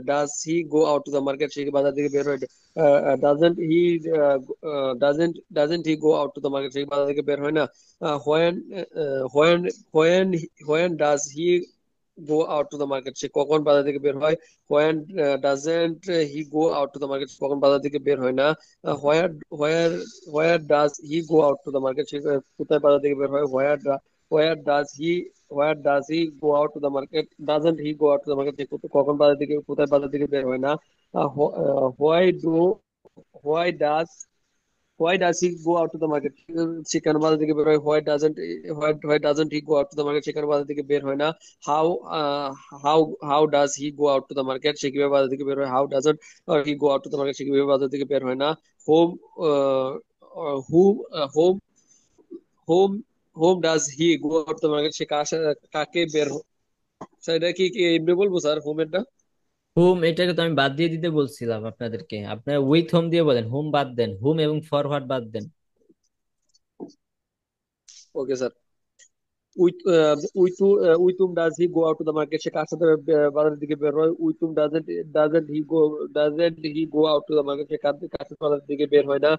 Does he go out to the market, সে কি বাজার দিকে বের হয়। Doesn't he go out to the market, সে কি বাজার দিকে বের হয় না। When when when when does he go out to the market, সে কখন বাজার থেকে বের হয়। When doesn't he go out to the market, কখন বাজার থেকে বের হয় না। Where where where does he go out to the market, সে কোথায় বাজার থেকে বের হয়। Where does he where does he go out to the market, doesn't he go out to the market, সে কখন বাজার থেকে কোথায় বাজার থেকে বের হয় না। Why do why does Why does he go out to the market? সে কেন বাজার থেকে বের হয়। Why doesn't he go out to the market? সে কেন বাজার থেকে বের হয় না। How uh, how does he go out to the market? সে কিভাবে বাজার থেকে বের হয়। How doesn't he go out to the market? সে কিভাবে বাজার থেকে বের হয় না। Whom uh, whom whom whom whom does he go out to the market? সে কাকে বের হয়। স্যার এটা কি এমনি বলবো স্যার হোম এরটা। হুম, এটাকে তো আমি বাদ দিয়ে দিতে বলছিলাম আপনাদেরকে। আপনারা উইথ হোম দিয়ে বলেন, হুম বাদ দেন, হুম এবং ফরওয়ার্ড বাদ দেন। Okay sir. With whom does he go out to the market, সে কার সাথে বাজারের দিকে বের হয়। With whom doesn't he go out to the market, সে কার সাথে বাজারের দিকে বের হয় না।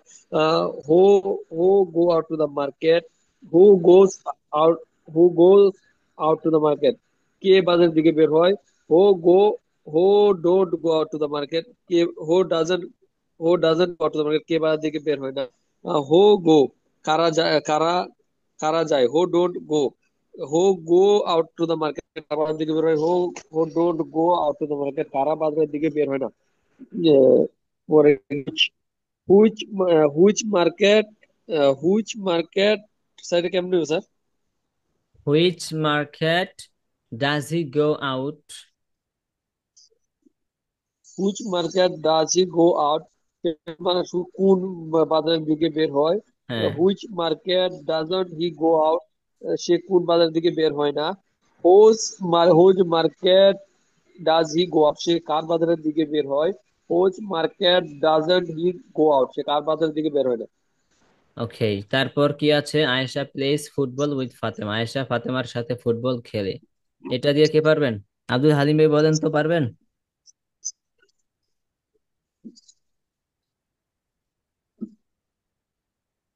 Who who go out to the market, who goes out who goes out to the market, কে বাজারের দিকে বের হয়। Who go who don't go out to the market, কে who doesn't go out to the market, কে বাজারের দিকে বের হয় না। হু গো কারা যায়, কারা যায়, who don't go, who go out to the market, কারা বাজারের দিকে বের হয়, who don't go out to the market, কারা বাজারের দিকে বের হয় না। পরে which which market, which market, sir এটা কেমন sir? Which market does he go out? Which market does he go out, মানে কোন বাজারের দিকে বের হয়। হ্যাঁ, which market doesn't he go out, সে কোন বাজারের দিকে বের হয় না। Whose which market does he go out, সে কার বাজারের দিকে বের হয়। Which market doesn't he go out, সে কার বাজারের দিকে বের হয় না। ওকে। তারপর কি আছে? Ayesha plays football with Fatema, Ayesha ফাতেমার সাথে ফুটবল খেলে। এটা দিয়ে কে পারবেন? আব্দুল হালিম ভাই বলেন তো, পারবেন?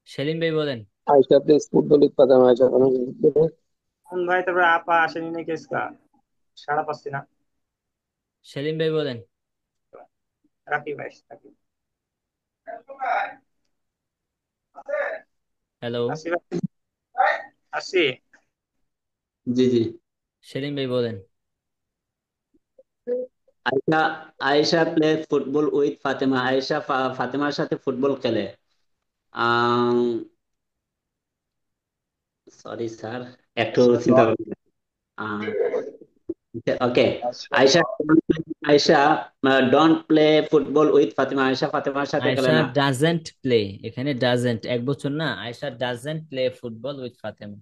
সেলিম ভাই বলেন। আইসা প্লেস ফুটবল উৎপাদন, আইসা কোন ভাই, তারপরে আপা আসেনি নাকি আজকে? সাড়া পাচ্ছি না। সেলিম ভাই বলেন। রাখি ভাই, রাখি। হ্যালো, আসি ভাই, আসি। জি জি। সেলিম ভাই বলেন। Ayesha Ayesha play football with Fatema, Ayesha ফাতেমার সাথে ফুটবল খেলে। সরি স্যার, একটু চিন্তা ডট, করুন। Okay. Ayesha Ayesha don't play football with Fatema, Ayesha ফাতেমার সাথে খেলে আয়েশা না। ডাজেন্ট প্লে, এখানে ডাজেন্ট এক বছর না, Ayesha doesn't play football with Fatema.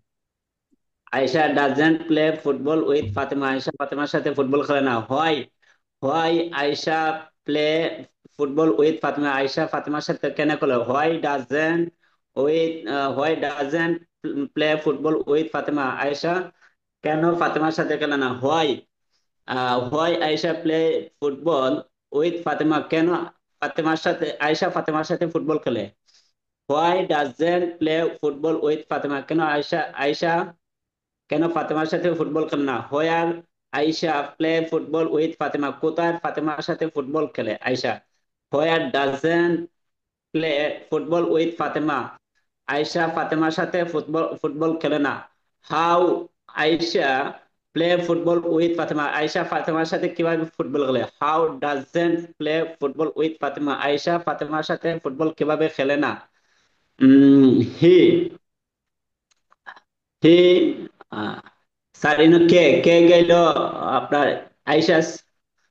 Ayesha doesn't play football with Fatema, Ayesha ফাতেমার সাথে ফুটবল খেলে না। হয় হয় Ayesha play football with Fatema, Ayesha ফাতেমার সাথে কেন খেলে? উইথ হয় doesn't play football with Fatema, Ayesha কেন ফাতেমার সাথে খেলে না। হয় Ayesha play football with Fatema, কেন ফাতেমার সাথে আয়েশা ফাতেমার সাথে ফুটবল খেলে। Why doesn't play football with Fatema, কেন আয়েশা আয়েশা কেন ফাতেমার সাথে ফুটবল খেলে না। Where Ayesha play football with Fatema, কোথায় ফাতেমার সাথে ফুটবল খেলে Ayesha. Where doesn't play football with Fatema, Ayesha ফাতেমার সাথে ফুটবল ফুটবল খেলে না। How Ayesha play football with Fatema, Ayesha ফাতেমার সাথে কিভাবে ফুটবল খেলে। How doesn't play football with Fatema, Ayesha ফাতেমার সাথে ফুটবল কিভাবে খেলে না। হি হি স্যার ইনো কে গেল আপনার। আইসাস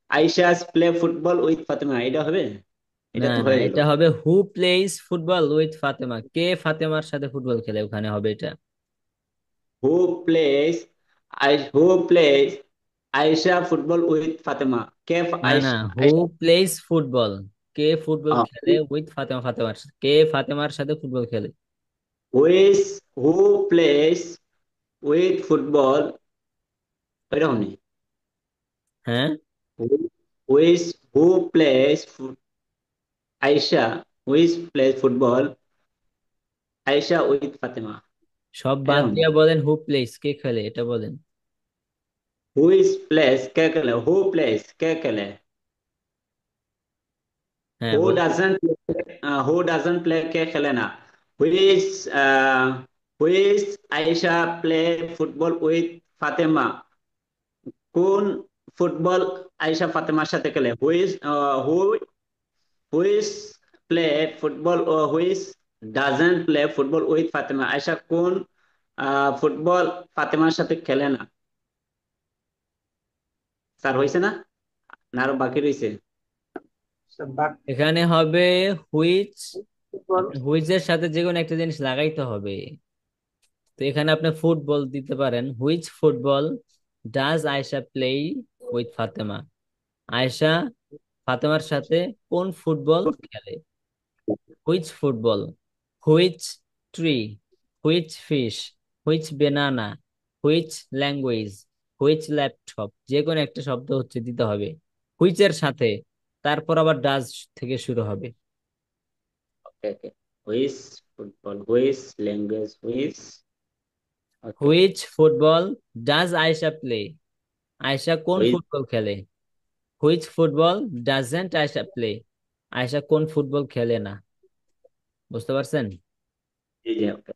আইসাস প্লে ফুটবল উইথ ফাতেমা, এটা হবে? না এটা তো না, হয়ে গেল। এটা হবে who plays football with Fatema, কে ফাতেমার সাথে ফুটবল খেলে, ওখানে হবে এটা। Who plays who plays Ayesha football with Fatema, কে না না, Ayesha who Ayesha plays football, কে ফুটবল খেলে উইথ ফাতেমা, ফাতেমার সাথে, কে ফাতেমার সাথে ফুটবল খেলে। হুইস হু প্লেস উইথ ফুটবল, এরকম নেই। হ্যাঁ, হুইস হু plays Ayesha which plays football Ayesha with Fatema, সব বাদ এরকম নেই। দিয়া বলেন হু প্লেস কে খেলে এটা বলেন। হুইস প্লেস কে খেলে, হু প্লেস কে খেলে। হ্যাঁ হু বলেন। ডাজন্ট হু ডাজন্ট প্লে কে খেলে না। Which which Ayesha play football with Fatema, কোন ফুটবল আয়েশা ফাতেমার সাথে খেলে। হু হুইস প্লে ফুটবল ও which doesn't play football with Fatema, Ayesha কোন ফুটবল ফাতেমার সাথে খেলে না। স্যার হয়েছে না, না আরো বাকি রয়েছে? এখানে হবে হুইচ, ফুটবল। আপনি হুইচের সাথে যে কোনো একটা জিনিস লাগাইতে হবে। তো এখানে আপনি ফুটবল দিতে পারেন, which football does Ayesha play with Fatema, Ayesha ফাতেমার সাথে কোন ফুটবল খেলে। Which football, which tree, which fish, which banana, which language, which laptop, যে কোনো একটা শব্দ হচ্ছে দিতে হবে হুইচের সাথে, তারপর আবার ডাজ থেকে শুরু হবে। ওকে ওকে। হুইস football, which language, which. Okay. Which football does Ayesha play, Ayesha কোন হুইস ফুটবল খেলে। Which football doesn't Ayesha play, Ayesha কোন ফুটবল খেলে না। বুঝতে পারছেন? জি জি okay.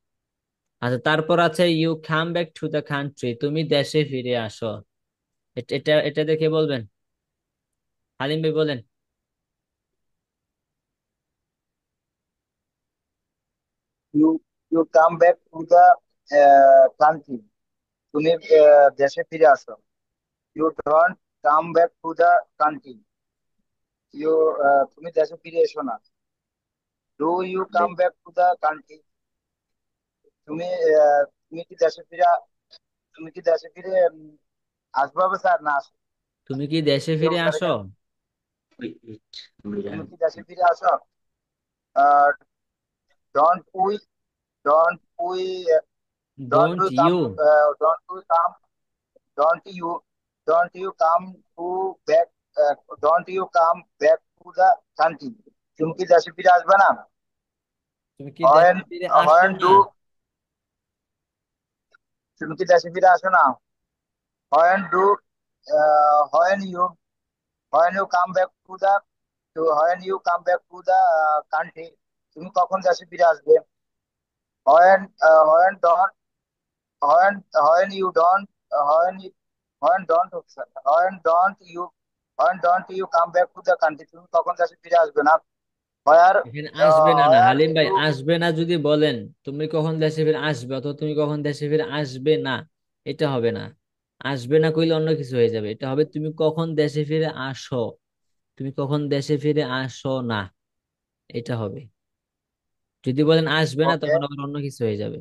আচ্ছা, তারপর আছে you come back to the country, তুমি দেশে ফিরে আসো। এটা এটা দেখে বলবেন, হালিম ভাই বলেন। You you come back to the country, তুমি দেশে ফিরে আসো। You don't come back to the country, you তুমি দেশে ফিরে এসো না। Do you come back to the country, তুমি তুমি কি দেশে ফিরে, তুমি কি দেশে ফিরে আসবে হবে স্যার না আসো? তুমি কি দেশে কি ফিরে হবে স্যার আসো? এখানে? তুমি কি দেশে ফিরে আসো? Don't we, don't we, don't don't we come, you, don't we come, don't you, don't you come to back, don't you come back to the country, তুমি কি দেশে ফিরে আসবে না? তুমি কি হোয়েন, দেশে ফিরে আসো হোয়েন না? ডু, তুমি কি দেশে ফিরে আসো না? When do, when you, when you come back to the, when you come back to the country, তুমি কখন দেশে ফিরে আসবে? When, when don't, when, when you don't, when, when don't, when don't you, when don't you come back to the country, তুমি কখন দেশে ফিরে আসবে না? হোয়ার, এখানে আসবে না, না হোয়ার হালিম ভাই, ইউ, আসবে না যদি বলেন তুমি কখন দেশে ফিরে আসবে, অথবা তুমি কখন দেশে ফিরে আসবে না, এটা হবে না। আসবে না কইলে অন্য কিছু হয়ে যাবে, এটা হবে তুমি কখন দেশে ফিরে আসো, তুমি কখন দেশে ফিরে আসো না, এটা হবে। যদি বলেন আসবে না, ওকে, তখন আবার অন্য কিছু হয়ে যাবে।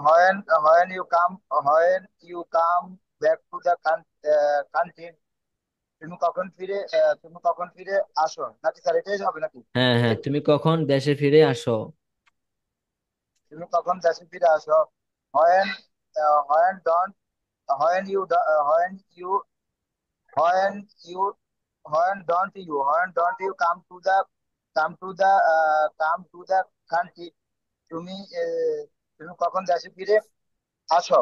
When, when you come, when you come back to the country, তুমি কখন ফিরে, তুমি কখন ফিরে আসো নাকি স্যার, এটাই হবে নাকি? হ্যাঁ হ্যাঁ, তুমি কখন দেশে ফিরে আসো। তুমি কখন দেশে ফিরে আসো? When, when don't, when you, when you, when you, when don't you, when don't you come to the, come to the, come to the country, তুমি তুমি কখন দেশে ফিরে আসো?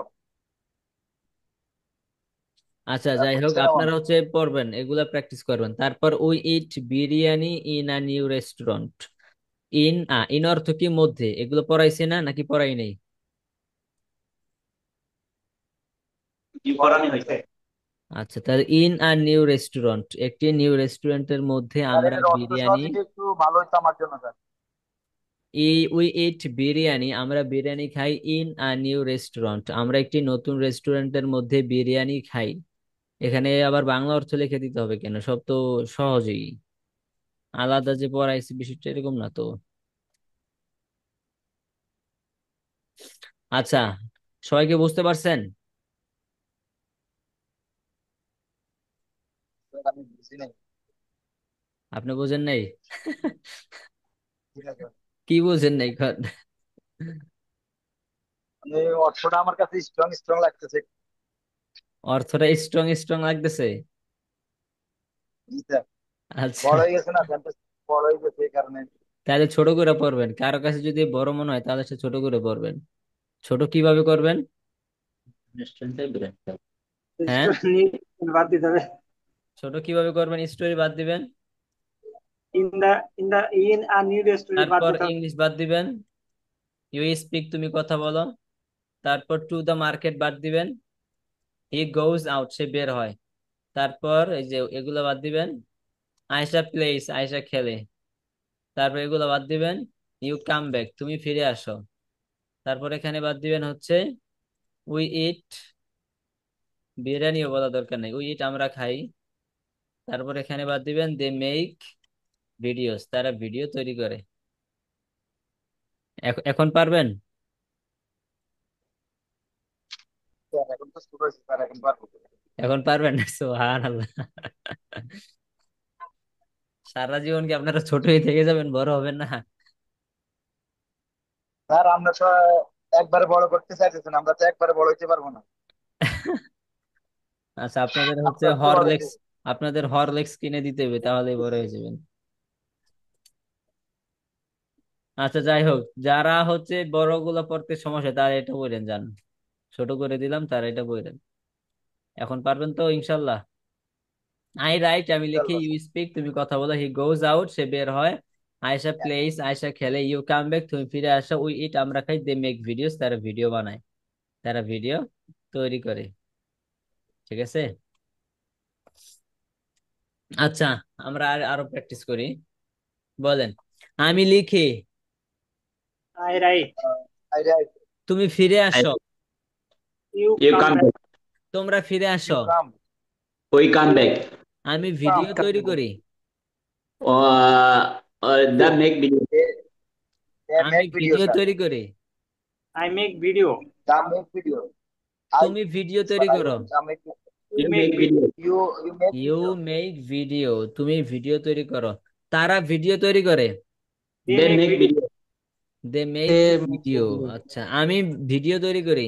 আচ্ছা, যাই হোক, বুঝছে কেমন? আপনারা হচ্ছে পড়বেন, এগুলা প্র্যাকটিস করবেন। তারপর we eat biryani in a new restaurant. In, in অর্থ কি মধ্যে, এগুলো পড়াইছে না নাকি পড়াই নেই? কি পড়ানো পড়ানো হয়েছে। হয়েছে? আচ্ছা, তাহলে ইন আ নিউ রেস্টুরেন্ট, একটি নিউ রেস্টুরেন্টের মধ্যে স্যার আমরা এটার অর্থ সহ বিরিয়ানি, দিলে একটু ভালো হতো আমার জন্য স্যার। উই ইট বিরিয়ানি, আমরা বিরিয়ানি খাই ইন আ নিউ রেস্টুরেন্ট, আমরা একটি নতুন রেস্টুরেন্টের মধ্যে বিরিয়ানি খাই। এখানে আবার বাংলা অর্থ লিখে দিতে হবে কেন, সব তো সহজেই। আলাদা যে পড়াইছি বিষয়টা এরকম না তো। আচ্ছা, সবাইকে বুঝতে পারছেন? স্যার, আমি বুঝি নাই। আপনি বুঝেন নাই? ঠিক আছে, কি বুঝেন নাই এখন? মানে অর্থটা আমার কাছে স্ট্রং স্ট্রং লাগতেছে। অর্থটা স্ট্রং স্ট্রং লাগতেছে? জি স্যার, আচ্ছা, বড় হয়ে গেছে না সেন্টেন্স, বড় হয়ে গেছে এই কারণে। তাহলে ছোট করে পড়বেন, কারো কাছে যদি বড় মনে হয় তাহলে সে ছোট করে পড়বেন। ছোট কিভাবে করবেন? রেস্টুরেন্টে বিরিয়ানি। হ্যাঁ, বাদ দিতে হবে। ছোট কিভাবে করবেন, স্টোরি বাদ দিবেন, in the, in the, in a new restaurant বাদ তারপর দিতে হবে। ইংলিশ বাদ দিবেন, ইউ স্পিক তুমি কথা বলো, তারপর টু দ্য মার্কেট বাদ দিবেন, হি গোজ আউট সে বের হয়, তারপর এই যে এগুলো বাদ দিবেন, আয়শা প্লেস আয়শা খেলে, তারপর এগুলো বাদ দিবেন, ইউ কাম ব্যাক তুমি ফিরে আসো, তারপর এখানে বাদ দিবেন হচ্ছে উই ইট, বিরিয়ানিও বলা দরকার নেই, উই ইট আমরা খাই, তারপর এখানে বাদ দিবেন দে মেক ভিডিওস তারা ভিডিও তৈরি করে। এখন পারবেন? স্যার এখন তো শুরু হয়েছে স্যার, এখন পারবো। এখন পারবেন? সুবহানাল্লাহ। সারা জীবন কি আপনারা ছোটই থেকে যাবেন, বড় হবেন না? স্যার আমরা তো একবারে বড় করতে চাইতেছেন, আমরা তো একবারে বড় হইতে পারবো না। আচ্ছা, আপনাদের হচ্ছে আস্তে আস্তে বড় হইতে। হরলেক্স, আপনাদের হরলেক্স কিনে দিতে হবে, তাহলেই বড় হয়ে যাবেন। আচ্ছা, যাই হোক, যারা হচ্ছে বড় গুলো পড়তে সমস্যা তারা এটা বললেন যান, ছোট করে দিলাম, তারা এটা বললেন। এখন পারবেন তো ইনশাল্লাহ? আই রাইট আমি লিখি, ইনশাআল্লাহ ইউ স্যার। স্পিক তুমি কথা বলো, হি গোজ আউট সে বের হয়, আয়সা প্লেস, আয়সা খেলে, ইউ কাম ব্যাক, তুমি ফিরে আসো, উই ইট, আমরা খাই, দে মেক ভিডিওস, তারা ভিডিও বানায়, তারা ভিডিও তৈরি করে। ঠিক আছে। আচ্ছা, আমরা আরো প্র্যাকটিস করি। বলেন, আমি লিখি, I write. I write. তুমি ফিরে আসো, You you come come back. Back, তোমরা ফিরে You আসো, come. উই কাম ব্যাক, আমি Come. ভিডিও তৈরি করি, দা মেক ভিডিও, They আমি make video, ভিডিও sir. তৈরি করি, I make video. They make video. I, তুমি ভিডিও তৈরি but I করো, don't. They make. You you make make video. Video, You make you video. Make video, তুমি video তৈরি করো, তারা ভিডিও তৈরি করে, They they make make video. Video, they make video. আচ্ছা, আমি ভিডিও তৈরি করি,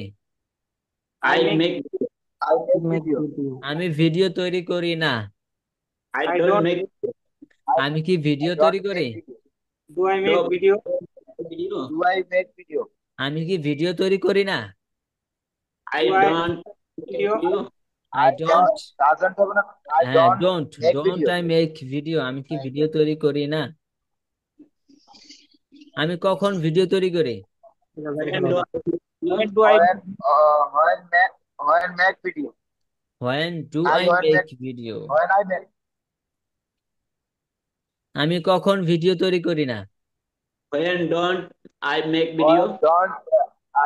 I I make. Make, I make video. আমি ভিডিও তৈরি করি না, I I don't don't. Make আমি কি I ভিডিও তৈরি don't করি, make video. Do I make video? Video, Do I make video? আমি কি ভিডিও তৈরি করি না, I Do I don't video? Video, I don't, Doesn't have enough. I হ্যাঁ don't don't, make don't video. I make video, আমি কি video তৈরি করি না, আমি কখন ভিডিও তৈরি করি, When do I When make video. When do I I when make make video, when I make. আমি কখন ভিডিও তৈরি করি না, when don't I make video, When don't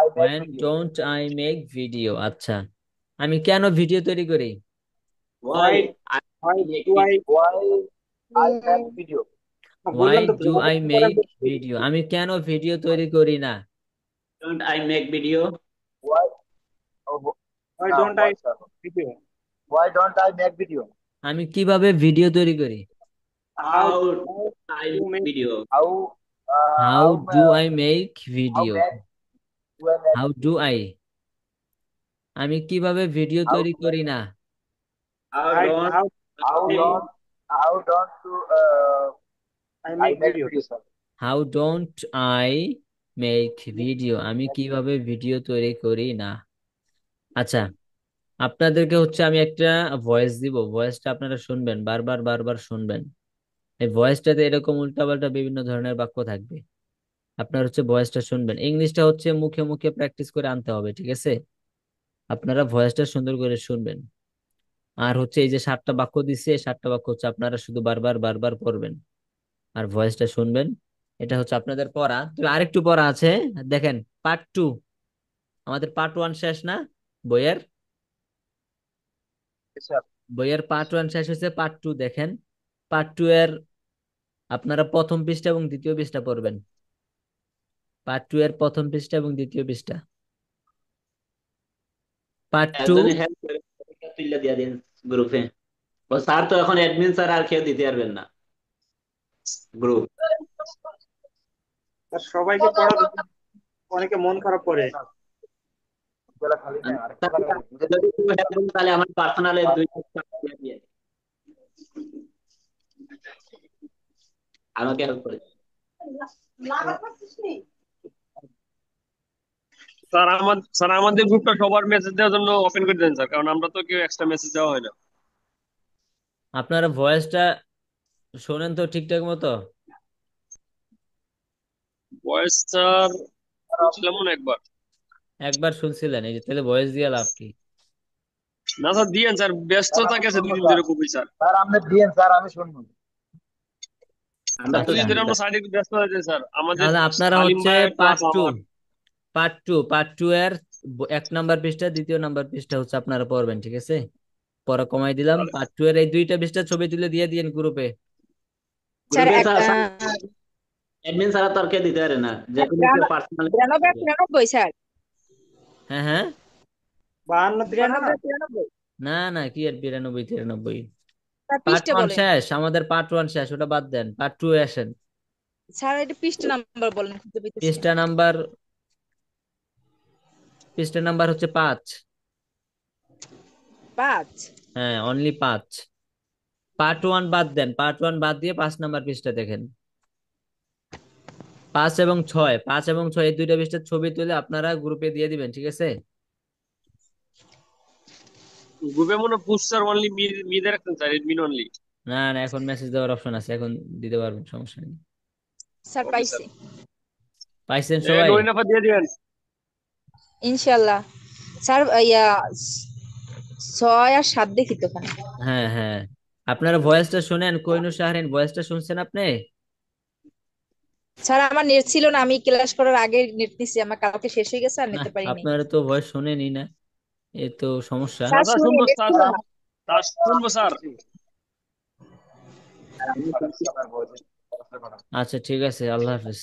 I make when video. Don't I make video. আচ্ছা, আমি কেন video তৈরি করি, why I why make do I Why I make video. Why বললাম তো ডু আই মেক ভিডিও, আমি কেন video তৈরি করি না, don't I make video, Why? Oh, why now don't I what, sir? video? Why don't I make video? আমি কিভাবে video তৈরি করি, How how I you make make video, How how do I make how video, make do I make how do I, আমি কিভাবে video how তৈরি করি না, how I don't how how I don't how don't to I I make make video? video, sir. How don't I make video, আমি কিভাবে video তৈরি করি না। আচ্ছা, আপনাদেরকে হচ্ছে আমি একটা ভয়েস দিব, ভয়েসটা আপনারা শুনবেন, বারবার বারবার শুনবেন, এই ভয়েসটাতে এরকম উল্টাপাল্টা বিভিন্ন ধরনের বাক্য থাকবে, আপনার হচ্ছে ভয়েসটা শুনবেন, ইংলিশটা হচ্ছে মুখে মুখে প্র্যাকটিস করে আনতে হবে, ঠিক আছে। আপনারা ভয়েসটা সুন্দর করে শুনবেন, আর হচ্ছে এই যে 7টা বাক্য দিচ্ছে, এই 7টা বাক্য হচ্ছে আপনারা শুধু বারবার বারবার পড়বেন আর ভয়েসটা শুনবেন। এটা হচ্ছে আপনাদের পড়া, তো আরেকটু পড়া আছে। দেখেন, পার্ট 2, আমাদের পার্ট 1 শেষ না বইয়ের, Yes, sir. বইয়ের পার্ট 1 শেষ হয়েছে, পার্ট 2 দেখেন, পার্ট 2 এর আপনারা প্রথম পৃষ্ঠা এবং দ্বিতীয় পৃষ্ঠা পড়বেন, পার্ট 2 এর প্রথম পৃষ্ঠা এবং দ্বিতীয় পৃষ্ঠা, পার্ট 2। একজনে হেল্প করে তুলে দিয়া দিন গ্রুপে, ও স্যার তো এখন অ্যাডমিন স্যার, আর কেউ দিতে পারবেন না গ্রুপ, আর সবাইকে পড়া দিতে অনেকে মন খারাপ করে। বেলা খালি না আর বেলা খালি। যদি কেউ help করেন, তাহলে আমার পার্সোনালে 2 দিয়ে আমাকে হেল্প করে। স্যার আমাদের গ্রুপটা সবার মেসেজ দেওয়ার জন্য ওপেন করে দেন স্যার, কারণ আমরা তো কেউ এক্সট্রা মেসেজ দেওয়া হয় না। আপনারা ভয়েসটা শোনেন তো ঠিকঠাক মতো, ভয়েস স্যার শুনছিলাম মনে হয় একবার। একবার শুনছিলেন, এই যে তাহলে ভয়েস দিয়ে লাভ কি, না স্যার দিয়েন স্যার, ব্যস্ত স্যার আমি থাকে শুনবো 2 দিন স্যার। ধরে খুবই স্যার, স্যার আপনি দিয়েন স্যার আমি শুনবো। আমরা তো 2 দিন আচ্ছা, ধরে আমরা সাইডে ব্যস্ত হয়ে যাই স্যার। আমাদের তাহলে আপনারা আলিম হচ্ছে ভাইয়ের ক্লাস পার্ট 2, আবার। পার্ট টু এর 1 নাম্বার পৃষ্ঠা, 2য় নাম্বার পৃষ্ঠা হচ্ছে আপনারা পড়বেন, ঠিক আছে। পড়া কমাই দিলাম, পার্ট 2 এর এই 2টা পৃষ্ঠা ছবি তুলে দিয়ে দিন গ্রুপে। স্যার গ্রুপে অ্যাডমিন স্যার তো আর কেউ দিতে পারে না, যে কোনো কেউ পার্সোনালি। 92 স্যার, হ্যাঁ হ্যাঁ, 52 না না, কি আর 92 93, স্যার পার্ট পৃষ্ঠা 1 বলেন। শেষ, আমাদের পার্ট 1 শেষ, ওটা বাদ দেন, পার্ট 2 এ আসেন। স্যার এটা পৃষ্ঠা নাম্বার বলেন, খুঁজে পেতেছি না। পৃষ্ঠা নাম্বার হচ্ছে 5, 5। হ্যাঁ অনলি 5। পার্ট 1 বাদ দেন, পার্ট 1 বাদ দিয়ে 5 নাম্বার পৃষ্ঠা দেখেন, 5 এবং 6 এই 2টা পৃষ্ঠার ছবি তুলে আপনারা গ্রুপে দিয়ে দিবেন, ঠিক আছে। গ্রুপে মনে পুশ স্যার অনলি মিদের রাখতেন স্যার, এডমিন অনলি। না না, এখন মেসেজ দেওয়ার অপশন আছে, এখন দিতে পারবেন, সমস্যা নেই। Sir okay sir. পাইছি পাইছেন সবাই? নরিনাফা দিয়ে দিবেন। ইনশাল্লাহ। স্যার ইয়া 6 আর 7 দেখি তো ওখানে। হ্যাঁ হ্যাঁ, আপনারা ভয়েসটা শুনেন, কোহিনুর শাহরিন ভয়েসটা শুনছেন আপনি? স্যার আমার নেট ছিল না, আমি ক্লাস করার আগে নেট নিছি, আমার কালকে শেষ হয়ে গেছে আর না, নিতে পারিনি। আপনারা তো ভয়েস শুনেনি না, এ তো সমস্যা। স্যার স্যার শুনি, শুনবো নেট স্যার, ছিল না। স্যার শুনবো স্যার। আমি শুনছি আপনার voice। আচ্ছা ঠিক আছে, আল্লাহ হাফেজ।